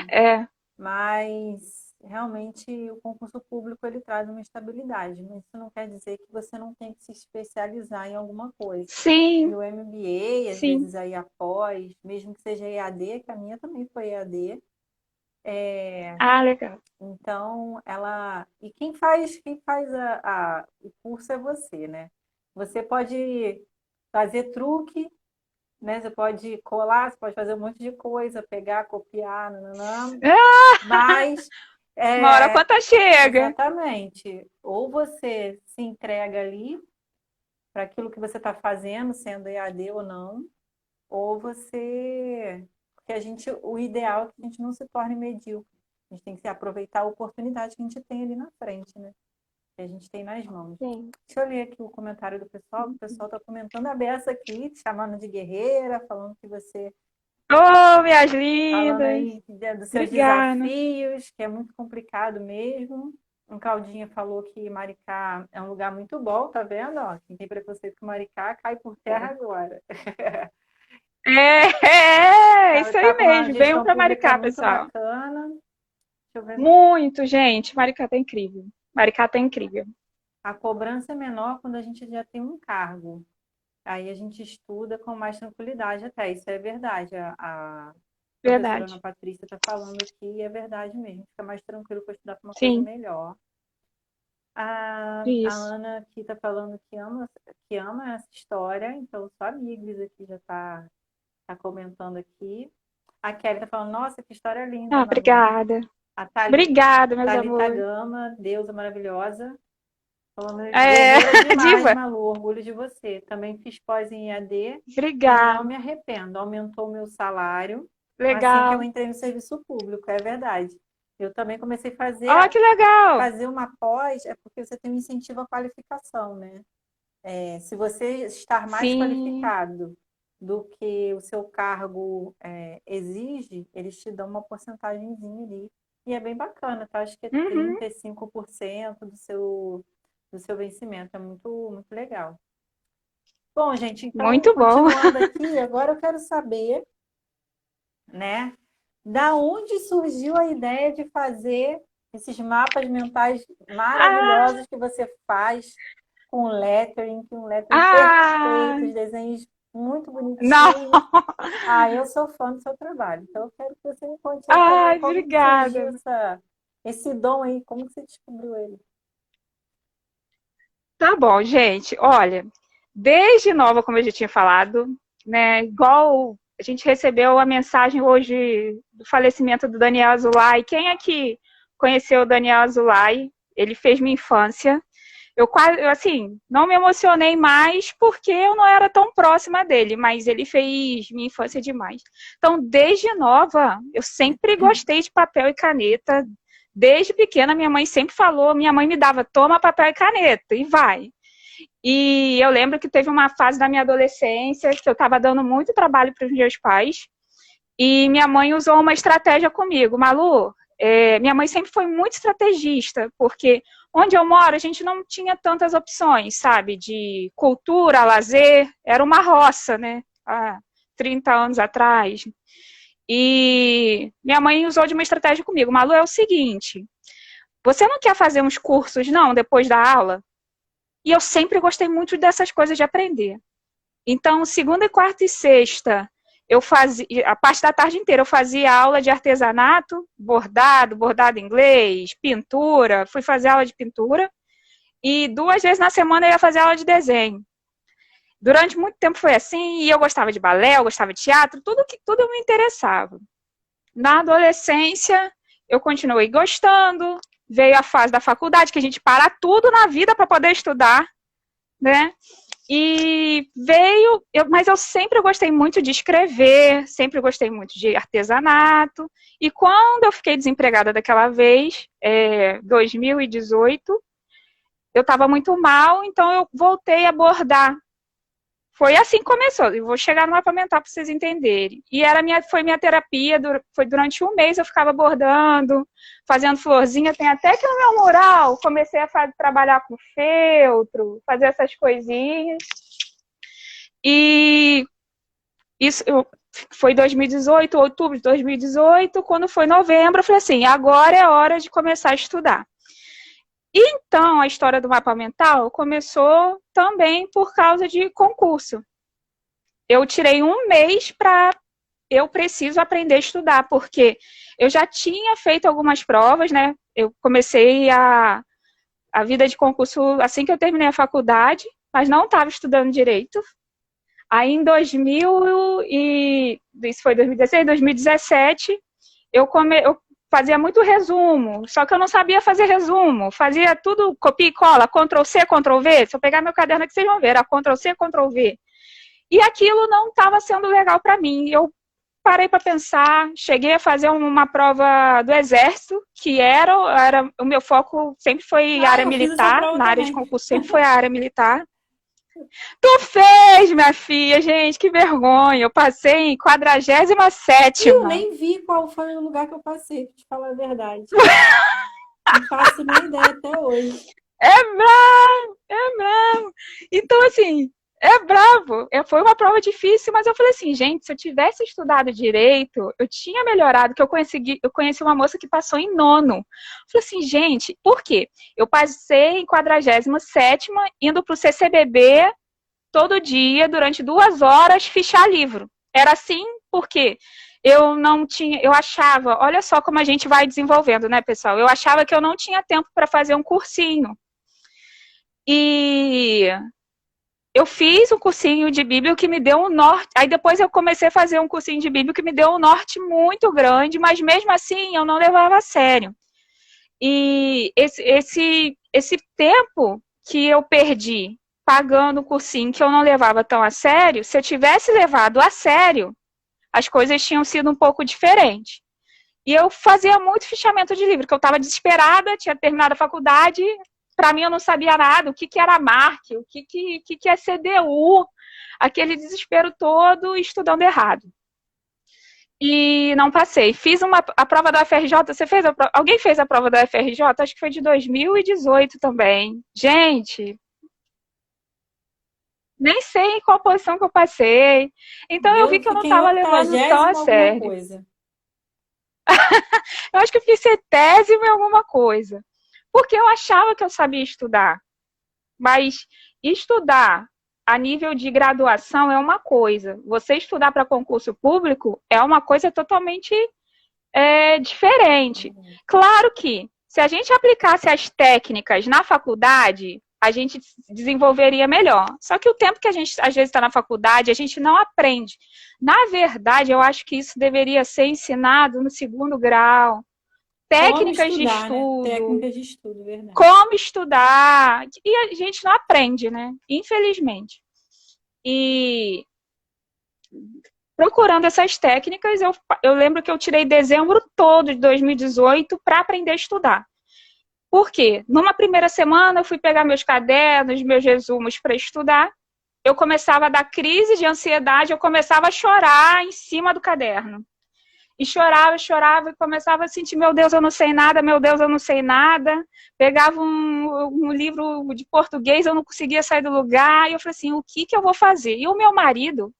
É, Mas realmente o concurso público ele traz uma estabilidade, mas isso não quer dizer que você não tem que se especializar em alguma coisa. E sim, o MBA, às sim. vezes aí após, mesmo que seja EAD, que a minha também foi EAD, Ah, legal. então ela. E quem faz o curso é você, né? Você pode fazer truque, né? Você pode colar, você pode fazer um monte de coisa, pegar, copiar, nananã, mas Uma hora a é, conta chega. exatamente. Ou você se entrega ali para aquilo que você está fazendo, sendo EAD ou não, ou você. Porque o ideal é que a gente não se torne medíocre. A gente tem que aproveitar a oportunidade que a gente tem ali na frente, né? Que a gente tem nas mãos. Sim. Deixa eu ler aqui o comentário do pessoal. O pessoal está comentando a beça aqui, te chamando de guerreira, falando que você Oh, minhas falando lindas. aí dos seus Obrigada. desafios, que é muito complicado mesmo. Um Claudinha falou que Maricá é um lugar muito bom, tá vendo? Ó, quem tem preconceito com Maricá cai por terra agora. Ela Isso está aí com uma mesmo. Venham gestão para pública Maricá, muito pessoal. bacana. Deixa eu ver. Muito, gente. Maricá tá incrível. Maricá tá incrível. A cobrança é menor quando a gente já tem um cargo. Aí a gente estuda com mais tranquilidade até. Isso é verdade. A professora Ana Verdade. Patrícia está falando aqui e é verdade mesmo. Fica mais tranquilo para estudar para uma coisa Sim, melhor. A isso. Ana aqui está falando que ama essa história, então sua amiga aqui já tá comentando aqui. A Kelly está falando, nossa, que história linda, Ah, Malu. obrigada. A Obrigada, meus Thalita amores. Gama, deusa maravilhosa, falando É, guerreira demais, diva. Malu, orgulho de você. Também fiz pós em EAD e não Obrigada. me arrependo, aumentou o meu salário assim que eu Legal. entrei no serviço público, é verdade. Eu também comecei a Ó, que legal. fazer uma pós, é porque você tem um incentivo à qualificação, né? Se você estar mais Sim. qualificado do que o seu cargo exige, eles te dão uma porcentagemzinha ali. E é bem bacana, tá? Acho que é Uhum. 35% do seu vencimento. É muito, muito legal. Bom, gente, então, Muito bom. continuando aqui, agora eu quero saber, né, da onde surgiu a ideia de fazer esses mapas mentais Ah, maravilhosos que você faz com lettering perfeito, ah, os desenhos muito não. bonitinhos. Ah, eu sou fã do seu trabalho, então eu quero que você me conte aí também Ai, como que obrigada. surgiu esse dom aí, como que você descobriu ele. Tá bom, gente. Olha, desde nova, como eu já tinha falado, né? Igual a gente recebeu a mensagem hoje do falecimento do Daniel Azulay. Quem é que conheceu o Daniel Azulay? Ele fez minha infância. Eu quase, assim, não me emocionei mais porque eu não era tão próxima dele, mas ele fez minha infância demais. Então, desde nova, eu sempre gostei de papel e caneta. Desde pequena, minha mãe sempre falou, minha mãe me dava, toma papel e caneta e vai. E eu lembro que teve uma fase da minha adolescência que eu estava dando muito trabalho para os meus pais e minha mãe usou uma estratégia comigo. Malu, minha mãe sempre foi muito estrategista, porque onde eu moro a gente não tinha tantas opções, sabe, de cultura, lazer, era uma roça, né, há 30 anos atrás. E minha mãe usou de uma estratégia comigo. Malu, é o seguinte, você não quer fazer uns cursos, não, depois da aula? E eu sempre gostei muito dessas coisas de aprender. Então, segunda, quarta e sexta, eu fazia, a parte da tarde inteira, eu fazia aula de artesanato, bordado, bordado inglês, pintura, fui fazer aula de pintura, e 2 vezes na semana eu ia fazer aula de desenho. Durante muito tempo foi assim, e eu gostava de balé, eu gostava de teatro, tudo me interessava. Na adolescência, eu continuei gostando, veio a fase da faculdade, que a gente para tudo na vida para poder estudar, né? E veio, mas eu sempre gostei muito de escrever, sempre gostei muito de artesanato. E quando eu fiquei desempregada daquela vez, 2018, eu estava muito mal, então eu voltei a bordar. Foi assim que começou. Eu vou chegar no mapa mental para vocês entenderem. E foi minha terapia, foi durante um mês eu ficava bordando, fazendo florzinha. Tem até que no meu mural comecei a trabalhar com feltro, fazer essas coisinhas. E isso foi 2018, outubro de 2018, quando foi novembro, eu falei assim, agora é hora de começar a estudar. Então, a história do mapa mental começou também por causa de concurso. Eu tirei um mês para eu preciso aprender a estudar, porque eu já tinha feito algumas provas, né? Eu comecei a vida de concurso assim que eu terminei a faculdade, mas não estava estudando direito. Aí em 2000 e isso foi 2016, 2017, eu fazia muito resumo, só que eu não sabia fazer resumo, fazia tudo copia e cola, Ctrl C, Ctrl V. Se eu pegar meu caderno aqui, vocês vão ver, era Ctrl C, Ctrl V. E aquilo não estava sendo legal para mim. Eu parei para pensar, cheguei a fazer uma prova do Exército, que era o meu foco sempre foi área militar, na área de concurso sempre foi a área militar. Tu fez, minha filha, gente, que vergonha. Eu passei em 47ª. Eu nem vi qual foi o lugar que eu passei, pra te falar a verdade. Não faço nem ideia até hoje. É bravo. Então, assim, é bravo. Foi uma prova difícil, mas eu falei assim, gente, se eu tivesse estudado direito, eu tinha melhorado, que eu conheci uma moça que passou em 9º. Eu falei assim, gente, por quê? Eu passei em 47ª, indo pro CCBB todo dia, durante 2 horas, fichar livro. Era assim porque eu não tinha, eu achava, olha só como a gente vai desenvolvendo, né, pessoal? Eu achava que eu não tinha tempo para fazer um cursinho. E eu fiz um cursinho de Bíblia que me deu um norte. Aí depois eu comecei a fazer um cursinho de Bíblia que me deu um norte muito grande, mas mesmo assim eu não levava a sério. E esse tempo que eu perdi pagando o cursinho que eu não levava tão a sério, se eu tivesse levado a sério, as coisas tinham sido um pouco diferentes. E eu fazia muito fichamento de livro, porque eu estava desesperada, tinha terminado a faculdade. Para mim, eu não sabia nada, o que era MARC, o que é CDU, aquele desespero todo, estudando errado. E não passei. Fiz a prova da UFRJ, alguém fez a prova da UFRJ? Acho que foi de 2018 também. Gente, nem sei em qual posição que eu passei. Então eu vi que eu não estava levando tão a sério. Coisa. Eu acho que eu fiz 70º em alguma coisa. Porque eu achava que eu sabia estudar. Mas estudar a nível de graduação é uma coisa. Você estudar para concurso público é uma coisa totalmente diferente. Claro que, se a gente aplicasse as técnicas na faculdade, a gente desenvolveria melhor. Só que o tempo que a gente, às vezes, está na faculdade, a gente não aprende. Na verdade, eu acho que isso deveria ser ensinado no 2º grau. Técnicas de estudo. Né? Técnicas de estudo, verdade. Como estudar. E a gente não aprende, né? Infelizmente. E procurando essas técnicas, eu lembro que eu tirei dezembro todo de 2018 para aprender a estudar. Por quê? Numa primeira semana, eu fui pegar meus cadernos, meus resumos para estudar. Eu começava a dar crise de ansiedade, eu começava a chorar em cima do caderno. E chorava e começava a sentir, meu Deus, eu não sei nada, meu Deus, eu não sei nada. Pegava um livro de português, eu não conseguia sair do lugar. E eu falei assim, o que eu vou fazer? E o meu marido,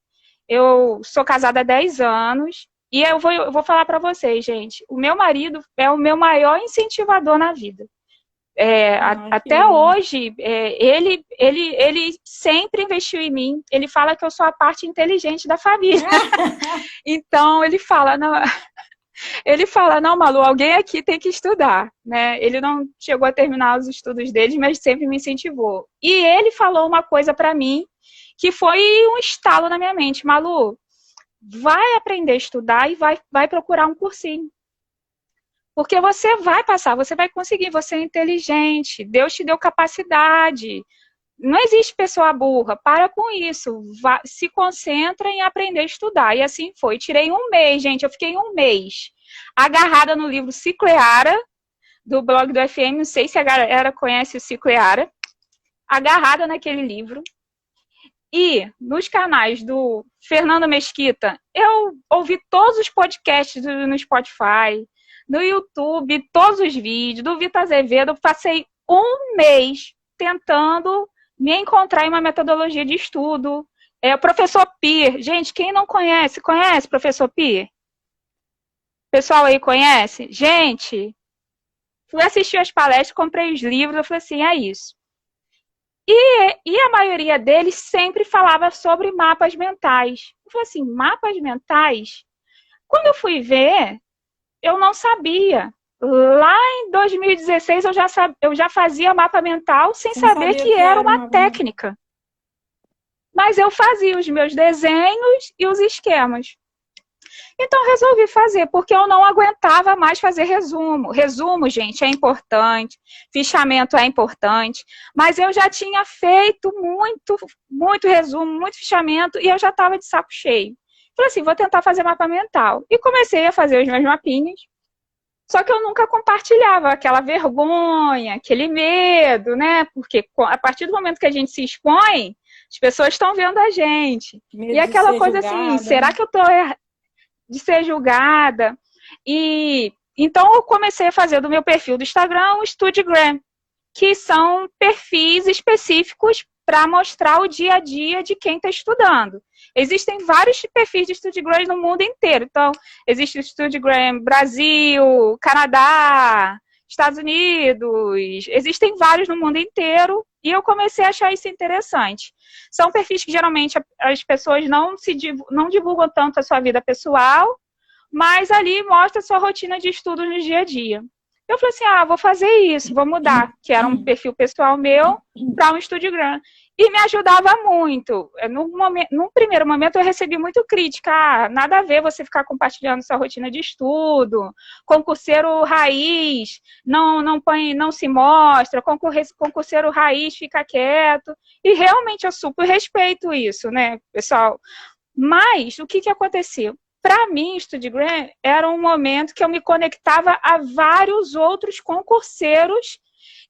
eu sou casada há 10 anos, e eu vou falar para vocês, gente, o meu marido é o meu maior incentivador na vida. Até hoje, ele sempre investiu em mim. Ele fala que eu sou a parte inteligente da família. Então, ele fala, não, Malu, alguém aqui tem que estudar, né? Ele não chegou a terminar os estudos dele, mas sempre me incentivou. E ele falou uma coisa para mim que foi um estalo na minha mente. Malu, vai aprender a estudar e vai procurar um cursinho. Porque você vai passar, você vai conseguir, você é inteligente, Deus te deu capacidade. Não existe pessoa burra, para com isso, se concentra em aprender a estudar. E assim foi. Tirei um mês, gente, eu fiquei um mês agarrada no livro Cicleara, do blog do FM, não sei se a galera conhece o Cicleara, agarrada naquele livro. E nos canais do Fernando Mesquita, eu ouvi todos os podcasts no Spotify, no YouTube, todos os vídeos, do Vitor Azevedo. Eu passei um mês tentando me encontrar em uma metodologia de estudo, É o professor Pi. Gente, quem não conhece, conhece o professor Pi? Pessoal aí conhece? Gente, fui assistir as palestras, comprei os livros, eu falei assim, é isso. E a maioria deles sempre falava sobre mapas mentais. Eu falei assim, mapas mentais? Quando eu fui ver, eu não sabia. Lá em 2016 eu já fazia mapa mental sem Sem saber saber o que que era era uma uma... técnica. Mas eu fazia os meus desenhos e os esquemas. Então resolvi fazer, porque eu não aguentava mais fazer resumo. Resumo, gente, é importante, fichamento é importante, mas eu já tinha feito muito resumo, muito fichamento, e eu já estava de saco cheio. Falei assim, vou tentar fazer mapa mental. E comecei a fazer os meus mapinhas, só que eu nunca compartilhava aquela vergonha, aquele medo, né? Porque a partir do momento que a gente se expõe, as pessoas estão vendo a gente. E Medo de aquela ser coisa assim, julgada, será né? que eu estou de ser julgada? E então eu comecei a fazer do meu perfil do Instagram um Studygram, que são perfis específicos para mostrar o dia a dia de quem está estudando. Existem vários perfis de Studygram no mundo inteiro. Então, existe o Studygram Brasil, Canadá, Estados Unidos, existem vários no mundo inteiro, e eu comecei a achar isso interessante. São perfis que geralmente as pessoas não divulgam tanto a sua vida pessoal, mas ali mostra a sua rotina de estudo no dia a dia. Eu falei assim, vou fazer isso, vou mudar, que era um perfil pessoal meu, para um Studygram. E me ajudava muito. Num primeiro momento eu recebi muito crítica, nada a ver você ficar compartilhando sua rotina de estudo, concurseiro raiz, não se mostra, concurseiro raiz fica quieto. E realmente eu super respeito isso, né, pessoal? Mas o que aconteceu? Para mim, Studygram era um momento que eu me conectava a vários outros concurseiros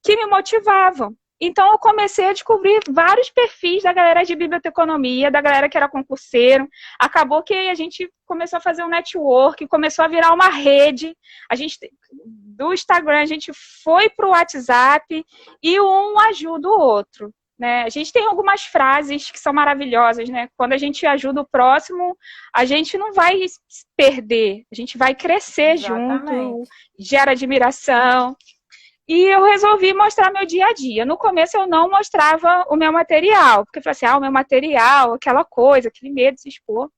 que me motivavam. Então, eu comecei a descobrir vários perfis da galera de biblioteconomia, da galera que era concurseiro. Acabou que a gente começou a fazer um network, começou a virar uma rede. Do Instagram, a gente foi para o WhatsApp e um ajuda o outro. Né? A gente tem algumas frases que são maravilhosas, né? Quando a gente ajuda o próximo, a gente não vai perder, a gente vai crescer junto, gera admiração. E eu resolvi mostrar meu dia a dia. No começo eu não mostrava o meu material, porque eu falei assim, o meu material, aquela coisa, aquele medo de se expor.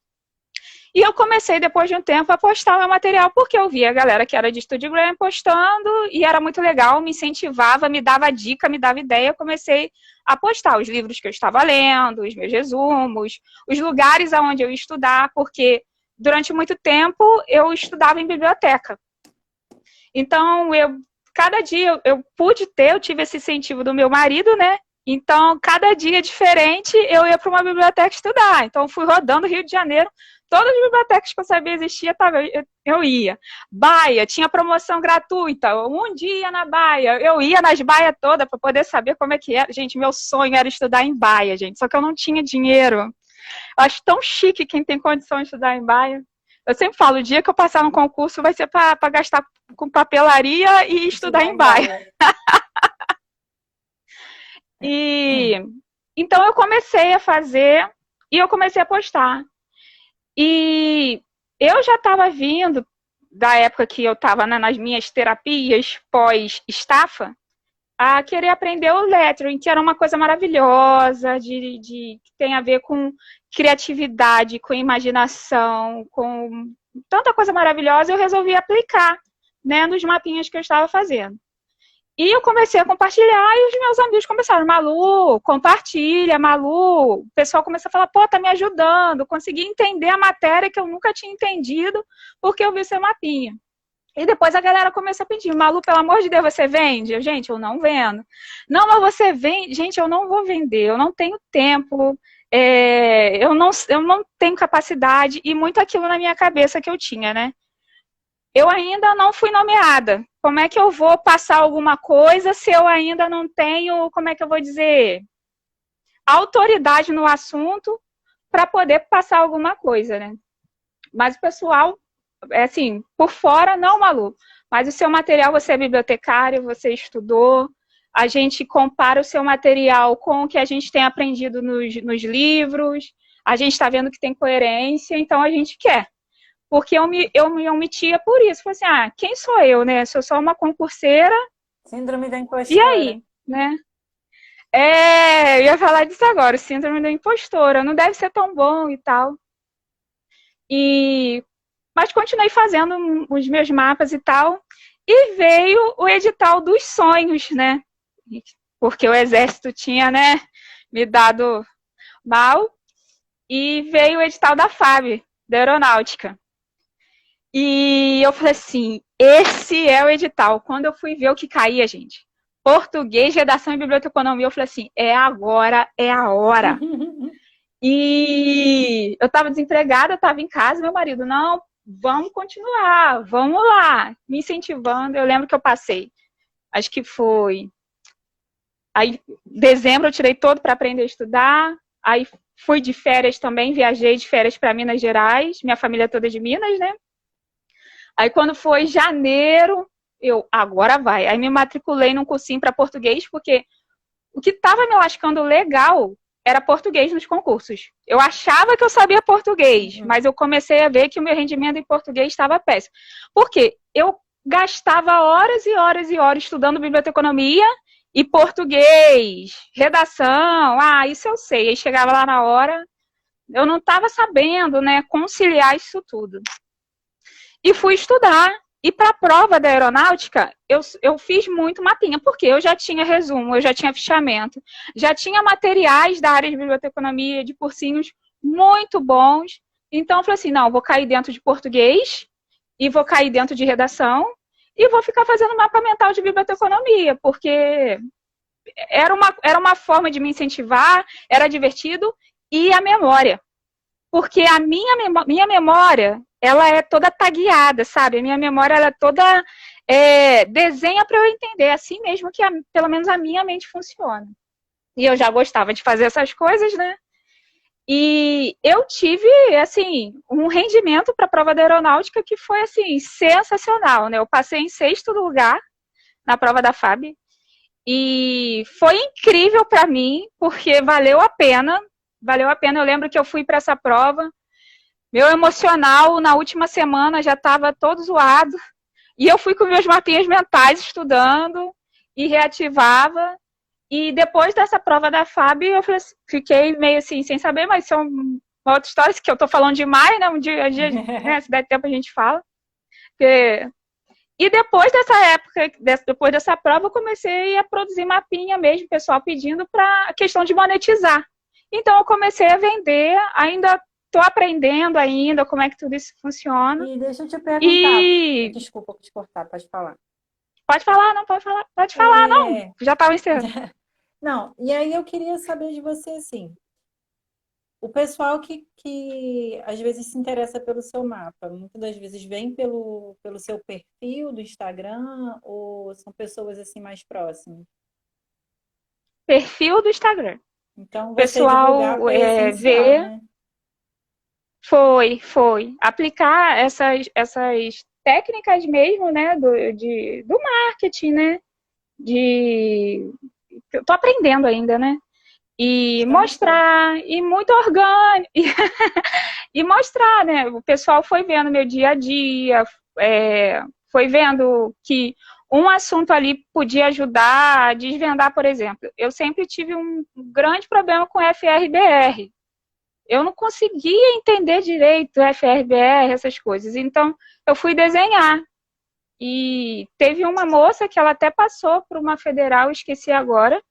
E eu comecei, depois de um tempo, a postar o meu material, porque eu via a galera que era de Studygram postando, e era muito legal, me incentivava, me dava dica, me dava ideia. Eu comecei a postar os livros que eu estava lendo, os meus resumos, os lugares aonde eu ia estudar, porque durante muito tempo eu estudava em biblioteca. Então, cada dia eu tive esse incentivo do meu marido, né? Então, cada dia diferente, eu ia para uma biblioteca estudar. Então, fui rodando o Rio de Janeiro. Todas as bibliotecas que eu sabia existia, eu ia. Baia, tinha promoção gratuita. Um dia na Baia. Eu ia nas Baias todas para poder saber como é que era. Gente, meu sonho era estudar em Baia, gente. Só que eu não tinha dinheiro. Eu acho tão chique quem tem condição de estudar em Baia. Eu sempre falo, o dia que eu passar no concurso vai ser para gastar com papelaria e estudar em Baia. E então eu comecei a fazer e eu comecei a postar. E eu já estava vindo da época que eu estava nas minhas terapias pós-estafa a querer aprender o lettering, que era uma coisa maravilhosa, que tem a ver com criatividade, com imaginação, com tanta coisa maravilhosa, eu resolvi aplicar, né, nos mapinhas que eu estava fazendo. E eu comecei a compartilhar e os meus amigos começaram, Malu, compartilha, Malu. O pessoal começou a falar, pô, tá me ajudando, consegui entender a matéria que eu nunca tinha entendido porque eu vi seu mapinha. E depois a galera começou a pedir, Malu, pelo amor de Deus, você vende? Gente, eu não vendo. Não, mas você vende? Gente, eu não vou vender, eu não tenho tempo, eu não tenho capacidade e muito aquilo na minha cabeça que eu tinha, né? Eu ainda não fui nomeada. Como é que eu vou passar alguma coisa se eu ainda não tenho, como é que eu vou dizer, autoridade no assunto para poder passar alguma coisa, né? Mas o pessoal, assim, por fora, não, Malu. Mas o seu material, você é bibliotecário, você estudou, a gente compara o seu material com o que a gente tem aprendido nos livros, a gente está vendo que tem coerência, então a gente quer. Porque eu me omitia por isso. Falei assim, quem sou eu, né? Sou só uma concurseira. Síndrome da E impostora. aí, né? Eu ia falar disso agora, síndrome da impostora. Não deve ser tão bom e tal. Mas continuei fazendo os meus mapas e tal. E veio o edital dos sonhos, né? Porque o exército tinha, né, me dado mal. E veio o edital da FAB, da Aeronáutica. E eu falei assim, esse é o edital. Quando eu fui ver o que caía, gente, português, redação e biblioteconomia, eu falei assim, é agora, é a hora. E eu estava desempregada, eu estava em casa, meu marido, não, vamos continuar, vamos lá, me incentivando. Eu lembro que eu passei, acho que foi, aí dezembro eu tirei todo para aprender a estudar, aí fui de férias também, viajei de férias para Minas Gerais, minha família toda é de Minas, né? Aí quando foi janeiro, agora vai. Aí me matriculei num cursinho para português, porque o que estava me lascando legal era português nos concursos. Eu achava que eu sabia português, mas eu comecei a ver que o meu rendimento em português estava péssimo. Por quê? Eu gastava horas e horas e horas estudando biblioteconomia e português, redação, isso eu sei. Aí chegava lá na hora, eu não estava sabendo, né, conciliar isso tudo. E fui estudar. E para a prova da aeronáutica, eu fiz muito mapinha, porque eu já tinha resumo, eu já tinha fichamento, já tinha materiais da área de biblioteconomia, de cursinhos muito bons. Então, eu falei assim, não, vou cair dentro de português, e vou cair dentro de redação, e vou ficar fazendo mapa mental de biblioteconomia, porque era uma forma de me incentivar, era divertido, e a memória. Porque a minha memória, ela é toda tagueada, sabe? A minha memória, ela é toda desenha para eu entender, assim mesmo que pelo menos a minha mente funciona. E eu já gostava de fazer essas coisas, né? E eu tive, assim, um rendimento para a prova da aeronáutica que foi, assim, sensacional, né? Eu passei em 6º lugar na prova da FAB e foi incrível para mim, porque valeu a pena. Valeu a pena. Eu lembro que eu fui para essa prova, meu emocional na última semana já estava todo zoado, e eu fui com meus mapinhas mentais estudando e reativava. E depois dessa prova da FAB, eu fiquei meio assim, sem saber, mas são uma outra história, que eu estou falando demais, né? Um dia, né, se der tempo a gente fala. E depois dessa época, depois dessa prova, eu comecei a produzir mapinha mesmo, pessoal pedindo para a questão de monetizar. Então, eu comecei a vender, ainda estou aprendendo ainda como é que tudo isso funciona. E deixa eu te perguntar. Desculpa te cortar, pode falar. Pode falar, não, pode falar. Pode falar, não. Já estava encerrando. Não, e aí eu queria saber de você, assim, o pessoal que às vezes se interessa pelo seu mapa, muitas das vezes vem pelo seu perfil do Instagram, ou são pessoas assim mais próximas? Perfil do Instagram. Então, você pessoal divulgar foi essencial, né? Foi. Aplicar essas técnicas mesmo, né, do marketing, né? Eu tô aprendendo ainda, né? E mostrar, e muito orgânico, e mostrar, né? O pessoal foi vendo meu dia a dia, foi vendo que um assunto ali podia ajudar a desvendar, por exemplo. Eu sempre tive um grande problema com FRBR. Eu não conseguia entender direito FRBR, essas coisas. Então, eu fui desenhar. E teve uma moça que ela até passou por uma federal, esqueci agora,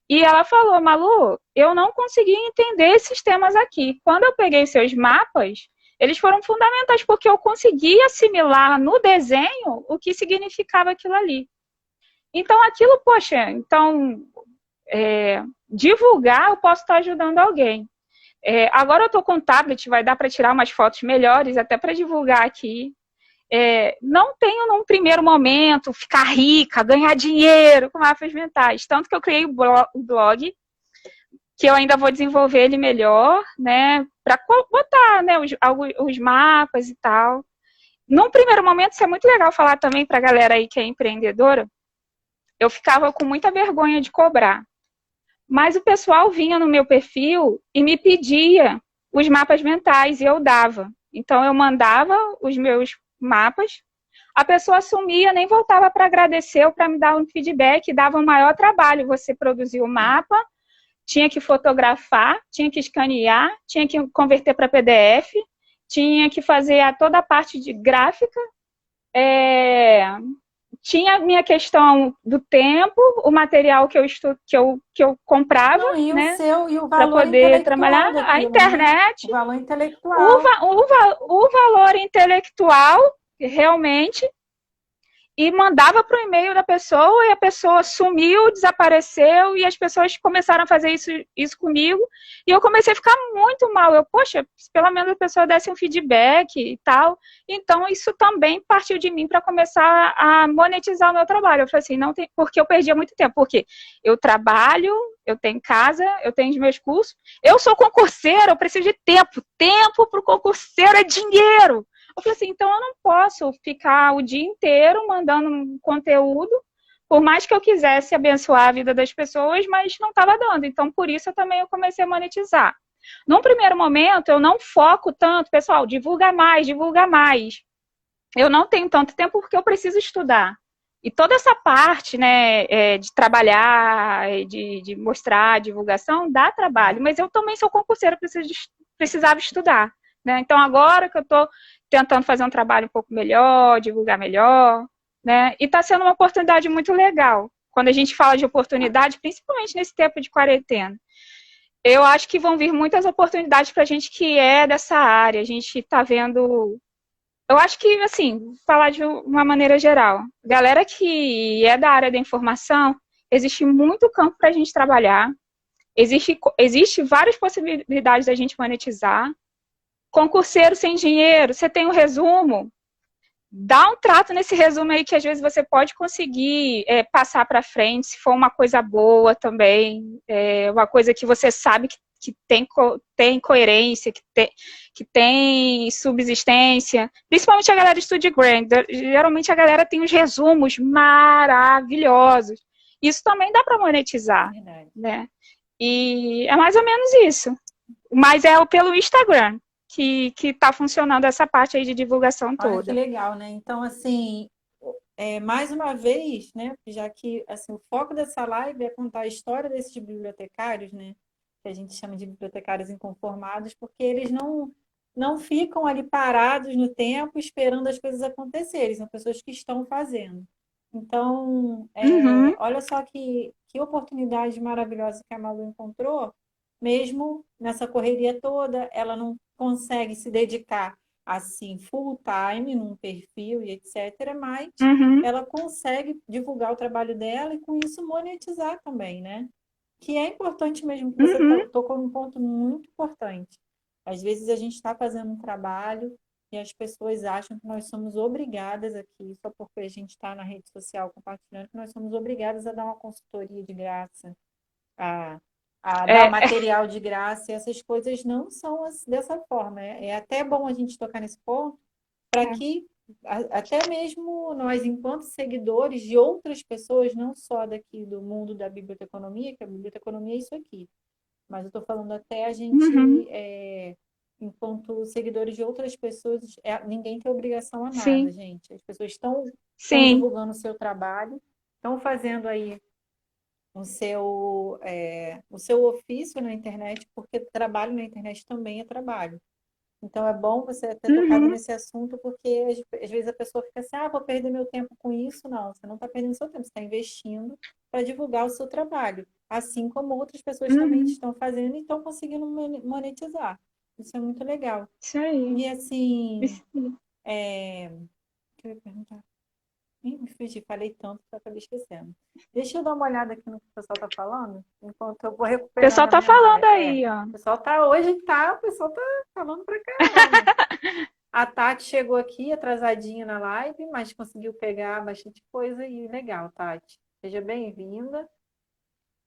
e ela falou, Malu, eu não consegui entender esses temas aqui. Quando eu peguei seus mapas, eles foram fundamentais, porque eu consegui assimilar no desenho o que significava aquilo ali. Então, aquilo, poxa, divulgar, eu posso estar ajudando alguém. Agora eu estou com tablet, vai dar para tirar umas fotos melhores, até para divulgar aqui. Não tenho, num primeiro momento, ficar rica, ganhar dinheiro com mapas mentais. Tanto que eu criei o blog, que eu ainda vou desenvolver ele melhor, né, para botar, né, os mapas e tal. Num primeiro momento, isso é muito legal falar também para a galera aí que é empreendedora. Eu ficava com muita vergonha de cobrar. Mas o pessoal vinha no meu perfil e me pedia os mapas mentais e eu dava. Então, eu mandava os meus mapas, a pessoa assumia, nem voltava para agradecer ou para me dar um feedback, dava um maior trabalho. Você produzia o mapa, tinha que fotografar, tinha que escanear, tinha que converter para PDF, tinha que fazer toda a parte de gráfica, tinha a minha questão do tempo, o material que eu comprava, Não, e o né, seu, e o para valor poder trabalhar, intelectual a daquilo, né? O internet, valor o, intelectual. va o valor intelectual, realmente, e mandava para o e-mail da pessoa e a pessoa sumiu, desapareceu e as pessoas começaram a fazer isso comigo e eu comecei a ficar muito mal. Eu, poxa, pelo menos a pessoa desse um feedback e tal. Então, isso também partiu de mim para começar a monetizar o meu trabalho. Eu falei assim, não tem, porque eu perdia muito tempo, porque eu trabalho, eu tenho casa, eu tenho os meus cursos, eu sou concurseira, eu preciso de tempo. Tempo para o concurseiro é dinheiro. Eu falei assim, então eu não posso ficar o dia inteiro mandando conteúdo, por mais que eu quisesse abençoar a vida das pessoas, mas não estava dando. Então, por isso eu comecei a monetizar. Num primeiro momento, eu não foco tanto, pessoal, divulga mais, divulga mais. Eu não tenho tanto tempo porque eu preciso estudar. E toda essa parte, né, de trabalhar, de mostrar, divulgação, dá trabalho. Mas eu também sou concurseira, precisava estudar. Né? Então, agora que eu estou tentando fazer um trabalho um pouco melhor, divulgar melhor, né? E está sendo uma oportunidade muito legal. Quando a gente fala de oportunidade, principalmente nesse tempo de quarentena, eu acho que vão vir muitas oportunidades para a gente que é dessa área. A gente está vendo. Eu acho que, assim, falar de uma maneira geral, galera que é da área da informação, existe muito campo para a gente trabalhar, existe várias possibilidades da gente monetizar. Concurseiro sem dinheiro, você tem um resumo, dá um trato nesse resumo aí que às vezes você pode conseguir passar para frente, se for uma coisa boa também, uma coisa que você sabe que tem coerência, que tem subsistência, principalmente a galera de Studio Grant, geralmente a galera tem uns resumos maravilhosos, isso também dá para monetizar, Verdade. né? E é mais ou menos isso, mas é pelo Instagram que está funcionando essa parte aí de divulgação Olha que toda. legal, né? Então, assim, mais uma vez, né? Já que assim, o foco dessa live é contar a história desses bibliotecários, né? Que a gente chama de bibliotecários inconformados, porque eles não ficam ali parados no tempo esperando as coisas acontecerem, são pessoas que estão fazendo. Então, Uhum, olha só que oportunidade maravilhosa que a Malu encontrou, mesmo nessa correria toda, ela não consegue se dedicar assim full time num perfil e etc, mas uhum, ela consegue divulgar o trabalho dela e com isso monetizar também, né? Que é importante mesmo, que você uhum, tocou num ponto muito importante. Às vezes a gente está fazendo um trabalho e as pessoas acham que nós somos obrigadas aqui, só porque a gente está na rede social compartilhando, que nós somos obrigadas a dar uma consultoria de graça, a, a dar é, material de graça, e essas coisas não são dessa forma. É até bom a gente tocar nesse ponto, para que até mesmo nós, enquanto seguidores de outras pessoas, não só daqui do mundo da biblioteconomia, que a biblioteconomia é isso aqui, mas eu estou falando até a uhum, gente, enquanto seguidores de outras pessoas, ninguém tem obrigação a nada, sim, gente. As pessoas estão sim, divulgando o seu trabalho, estão fazendo aí o seu ofício na internet, porque trabalho na internet também é trabalho. Então é bom você ter tocado uhum, nesse assunto, porque às vezes a pessoa fica assim, vou perder meu tempo com isso. Não, você não está perdendo seu tempo, você está investindo para divulgar o seu trabalho. Assim como outras pessoas também uhum, estão fazendo e estão conseguindo monetizar. Isso é muito legal. isso aí. E assim, Isso aí. o que eu ia perguntar? Ih, me fugi, falei tanto que eu acabei esquecendo. Deixa eu dar uma olhada aqui no que o pessoal está falando, enquanto eu vou O recuperando pessoal a tá falando memória. aí, ó. O pessoal tá falando pra caramba. A Tati chegou aqui atrasadinha na live, mas conseguiu pegar bastante coisa e legal, Tati. Seja bem-vinda.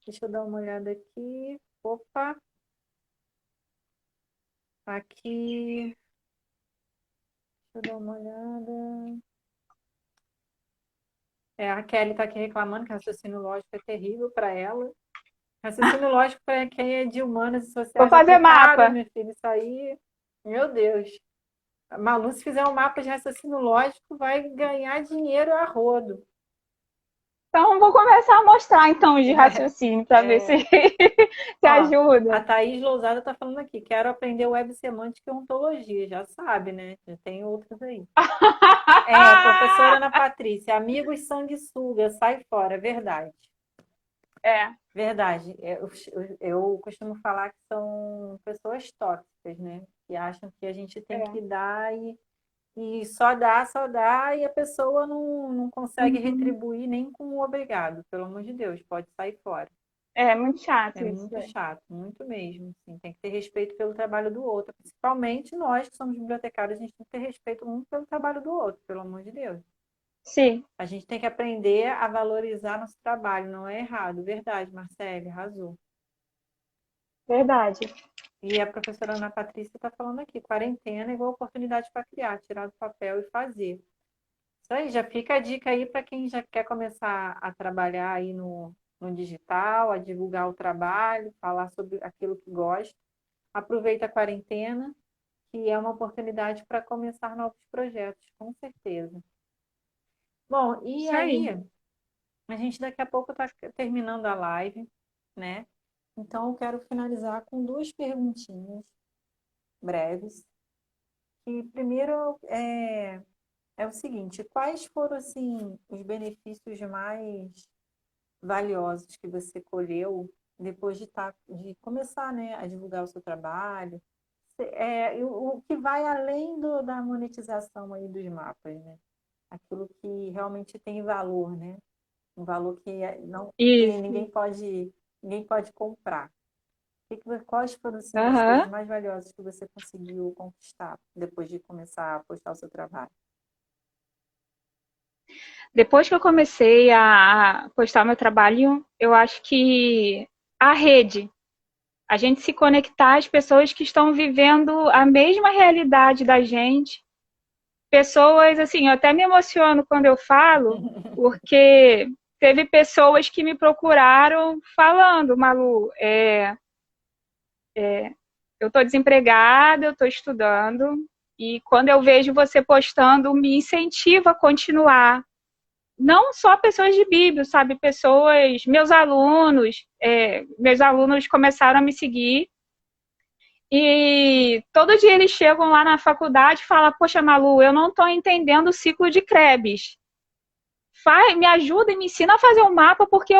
Deixa eu dar uma olhada aqui. Opa, aqui. Deixa eu dar uma olhada. A Kelly está aqui reclamando que o raciocínio lógico é terrível para ela. Raciocínio lógico para quem é de humanas e Vou sociais fazer aplicadas, mapa. meu filho, isso aí, meu Deus. A Malu, se fizer um mapa de raciocínio lógico, vai ganhar dinheiro a rodo. Então, vou começar a mostrar, então, de raciocínio, para ver se, É, se ó, a ajuda. Thaís Lousada está falando aqui, quero aprender web semântica e ontologia, já sabe, né? Já tem outros aí. Professora Ana Patrícia, amigos sanguessuga, sai fora, verdade. É, Verdade. Eu costumo falar que são pessoas tóxicas, né? Que acham que a gente tem é. que dar e só dá, e a pessoa não consegue Uhum. retribuir nem com o obrigado. Pelo amor de Deus, pode sair fora. É muito chato É isso, muito velho. chato, muito mesmo. Assim, tem que ter respeito pelo trabalho do outro. Principalmente nós que somos bibliotecários, a gente tem que ter respeito um pelo trabalho do outro, pelo amor de Deus. Sim, A gente tem que aprender a valorizar nosso trabalho, não é errado. Verdade, Marcele, arrasou. verdade. E a professora Ana Patrícia está falando aqui, quarentena é igual oportunidade para criar, tirar do papel e fazer. Isso aí, já fica a dica aí para quem já quer começar a trabalhar aí no digital, a divulgar o trabalho, falar sobre aquilo que gosta. Aproveita a quarentena, que é uma oportunidade para começar novos projetos, com certeza. Bom, e Isso aí. aí, a gente daqui a pouco está terminando a live, né? Então, eu quero finalizar com duas perguntinhas breves. E primeiro é o seguinte: quais foram assim os benefícios mais valiosos que você colheu depois de começar, né, a divulgar o seu trabalho? O que vai além da monetização aí dos mapas, né? Aquilo que realmente tem valor, né? Um valor não que Isso. ninguém pode comprar. Quais foram assim, as coisas Aham. mais valiosas que você conseguiu conquistar depois de começar a postar o seu trabalho? Depois que eu comecei a postar meu trabalho, eu acho que a rede, a gente se conectar às pessoas que estão vivendo a mesma realidade da gente. Pessoas, assim, eu até me emociono quando eu falo, porque teve pessoas que me procuraram falando, Malu, eu estou desempregada, eu estou estudando, e quando eu vejo você postando, me incentiva a continuar. Não só pessoas de Bíblia, sabe? Pessoas, meus alunos começaram a me seguir, e todo dia eles chegam lá na faculdade e falam, poxa, Malu, eu não estou entendendo o ciclo de Krebs. Me ajuda e me ensina a fazer um mapa, porque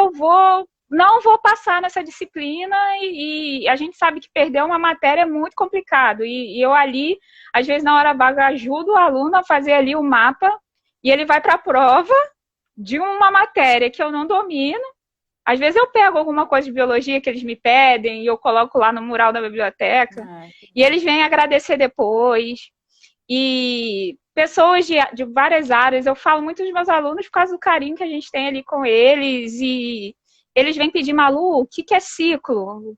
não vou passar nessa disciplina e a gente sabe que perder uma matéria é muito complicado. E eu ali, às vezes na hora vaga, ajudo o aluno a fazer ali o mapa e ele vai para a prova de uma matéria que eu não domino. Às vezes eu pego alguma coisa de biologia que eles me pedem e eu coloco lá no mural da biblioteca Ah, e eles vêm agradecer depois. E pessoas de várias áreas, eu falo muito dos meus alunos por causa do carinho que a gente tem ali com eles, e eles vêm pedir, Malu, o que, que é ciclo? O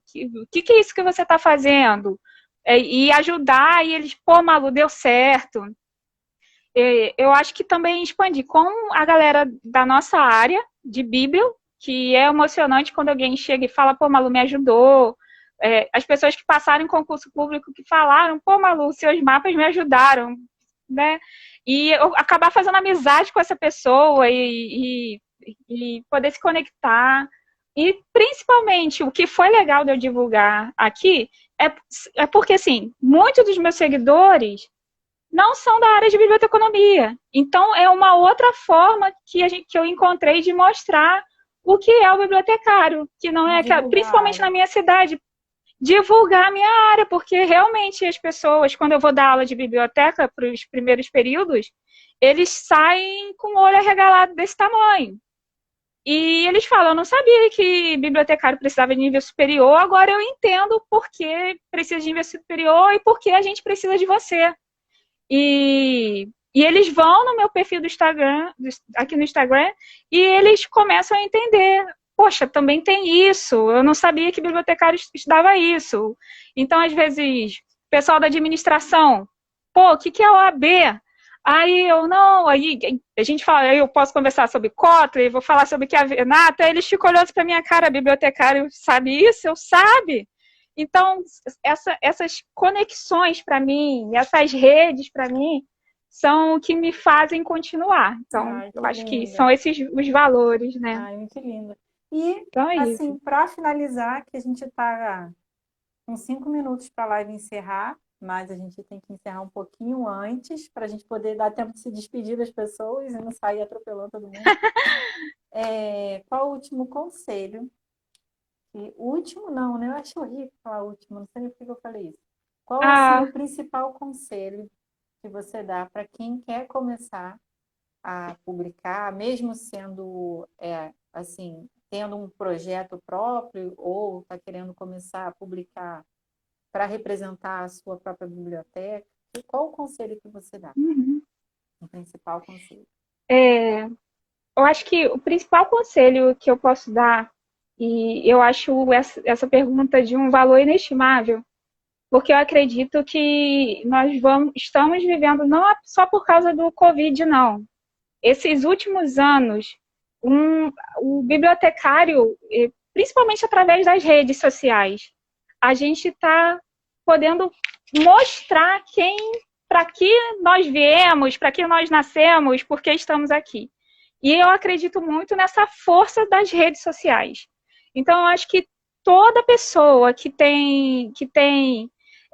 que é isso que você está fazendo? E ajudar, e eles, pô, Malu, deu certo. Eu acho que também expandir com a galera da nossa área de Bíblia, que é emocionante quando alguém chega e fala, pô, Malu, me ajudou. As pessoas que passaram em concurso público que falaram, pô, Malu, seus mapas me ajudaram, né? E eu acabar fazendo amizade com essa pessoa e poder se conectar. E principalmente o que foi legal de eu divulgar aqui é porque, assim, muitos dos meus seguidores não são da área de biblioteconomia. Então, é uma outra forma que eu encontrei de mostrar o que é o bibliotecário, que não é, divulgar a principalmente na área. minha cidade, divulgar a minha área, porque realmente as pessoas, quando eu vou dar aula de biblioteca para os primeiros períodos, eles saem com o olho arregalado desse tamanho. E eles falam, eu não sabia que bibliotecário precisava de nível superior, agora eu entendo por que precisa de nível superior e por que a gente precisa de você. E eles vão no meu perfil do Instagram, aqui no Instagram, e eles começam a entender. Poxa, também tem isso. Eu não sabia que bibliotecário estudava isso. Então, às vezes, pessoal da administração, pô, o que é OAB? Aí eu, não, aí a gente fala, aí eu posso conversar sobre Kotler, vou falar sobre Chiavenato, aí eles ficam olhando pra minha cara, bibliotecário sabe isso? Eu sabe. Então, essas conexões para mim, essas redes para mim, são o que me fazem continuar. Então, Ai, eu que acho que linda. são esses os valores, né? Ai, muito linda. E, Então é isso. assim, para finalizar, que a gente está com 5 minutos para a live encerrar, mas a gente tem que encerrar um pouquinho antes, para a gente poder dar tempo de se despedir das pessoas e não sair atropelando todo mundo. Qual o último conselho? E último não, né? Eu acho horrível falar último, não sei nem por que eu falei isso. Qual, assim, Ah, o principal conselho que você dá para quem quer começar a publicar, mesmo sendo, assim, tendo um projeto próprio ou está querendo começar a publicar para representar a sua própria biblioteca? E qual o conselho que você dá? uhum. O principal conselho. É, eu acho que o principal conselho que eu posso dar, e eu acho essa pergunta de um valor inestimável, porque eu acredito que estamos vivendo não só por causa do Covid, não. Esses últimos anos, o bibliotecário, principalmente através das redes sociais, a gente está podendo mostrar para que nós viemos, para que nós nascemos, por que estamos aqui. E eu acredito muito nessa força das redes sociais. Então, eu acho que toda pessoa que tem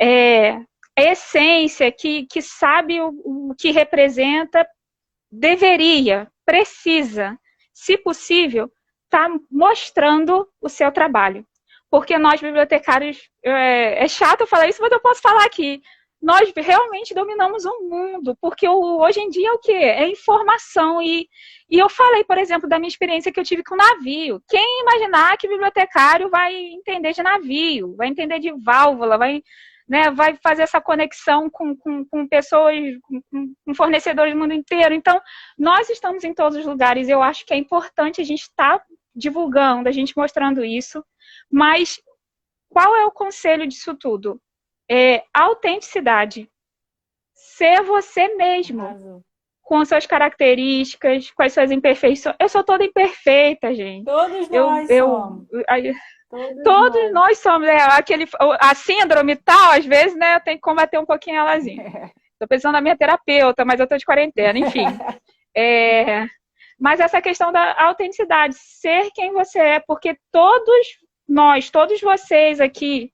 é, essência, que sabe o que representa, deveria, precisa, se possível, estar mostrando o seu trabalho. Porque nós, bibliotecários, é chato falar isso, mas eu posso falar aqui. Nós realmente dominamos o mundo, porque hoje em dia é o quê? É informação. E eu falei, por exemplo, da minha experiência que eu tive com navio. Quem imaginar que bibliotecário vai entender de navio, vai entender de válvula, vai fazer essa conexão com pessoas, com fornecedores do mundo inteiro. Então, nós estamos em todos os lugares. Eu acho que é importante a gente estar divulgando, a gente mostrando isso. Mas qual é o conselho disso tudo? Autenticidade. Ser você mesmo, Arrasou. com as suas características, com as suas imperfeições. Eu sou toda imperfeita, gente. Todos Eu, nós eu, somos. eu Todos Todos nós. nós somos, a síndrome tal, às vezes, né, eu tenho que combater um pouquinho elazinha. Tô pensando na minha terapeuta, mas eu tô de quarentena, enfim. É, mas essa questão da autenticidade, ser quem você é, porque todos nós, todos vocês aqui,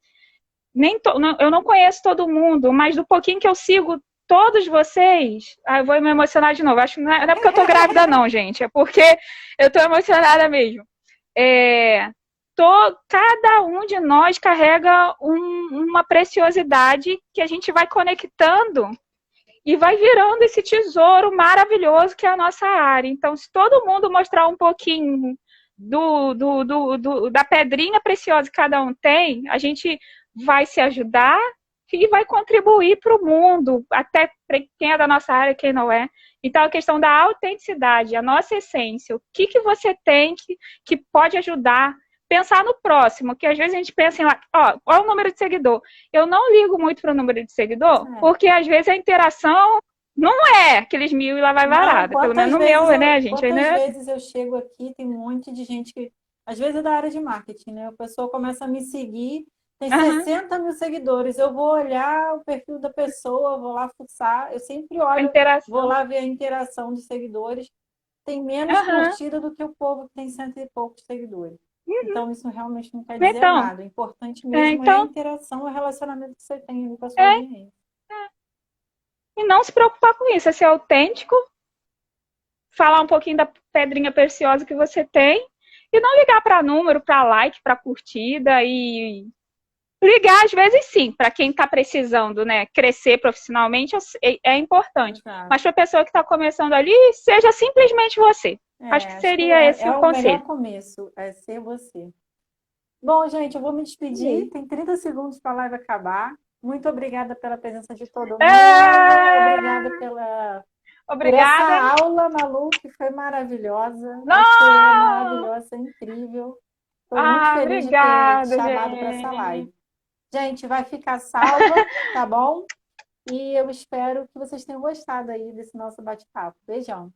eu não conheço todo mundo, mas do pouquinho que eu sigo todos vocês, eu vou me emocionar de novo. Acho que não é porque eu tô grávida, não, gente, é porque eu tô emocionada mesmo. É, cada um de nós carrega uma preciosidade que a gente vai conectando e vai virando esse tesouro maravilhoso que é a nossa área. Então, se todo mundo mostrar um pouquinho da pedrinha preciosa que cada um tem, a gente vai se ajudar e vai contribuir para o mundo, até quem é da nossa área, quem não é. Então, a questão da autenticidade, a nossa essência, o que você tem que pode ajudar. Pensar no próximo, que às vezes a gente pensa em lá, qual é o número de seguidor? Eu não ligo muito para o número de seguidor, porque às vezes a interação não é aqueles 1.000 e lá vai Não, varada. Pelo menos no meu, né, gente? quantas Ainda... vezes eu chego aqui, tem um monte de gente que, às vezes é da área de marketing, né? A pessoa começa a me seguir, tem Uhum. 60 mil seguidores, eu vou olhar o perfil da pessoa, vou lá fuçar, eu sempre A olho, vou interação. lá ver a interação de seguidores, tem menos Uhum. curtida do que o povo que tem cento e poucos seguidores. Então, isso realmente não quer dizer Então, nada. O importante mesmo é a então, interação, o relacionamento que você tem ali com a sua é, audiência. e não se preocupar com isso, é ser autêntico, falar um pouquinho da pedrinha preciosa que você tem e não ligar para número, para like, para curtida e ligar às vezes sim, para quem está precisando, né, crescer profissionalmente é importante. Exato. Mas para a pessoa que está começando ali, seja simplesmente você. Acho que Acho que seria esse é o o melhor conselho. começo, é ser você. Bom, gente, eu vou me despedir. Tem 30 segundos para a live acabar. Muito obrigada pela presença de todo mundo. Obrigada por essa Obrigada. aula, Malu, que foi maravilhosa. Você é Não! maravilhosa, é incrível. Estou muito feliz de ter te Obrigada, chamado para essa gente. live. Gente, vai ficar salva, tá bom? E eu espero que vocês tenham gostado aí desse nosso bate-papo. Beijão.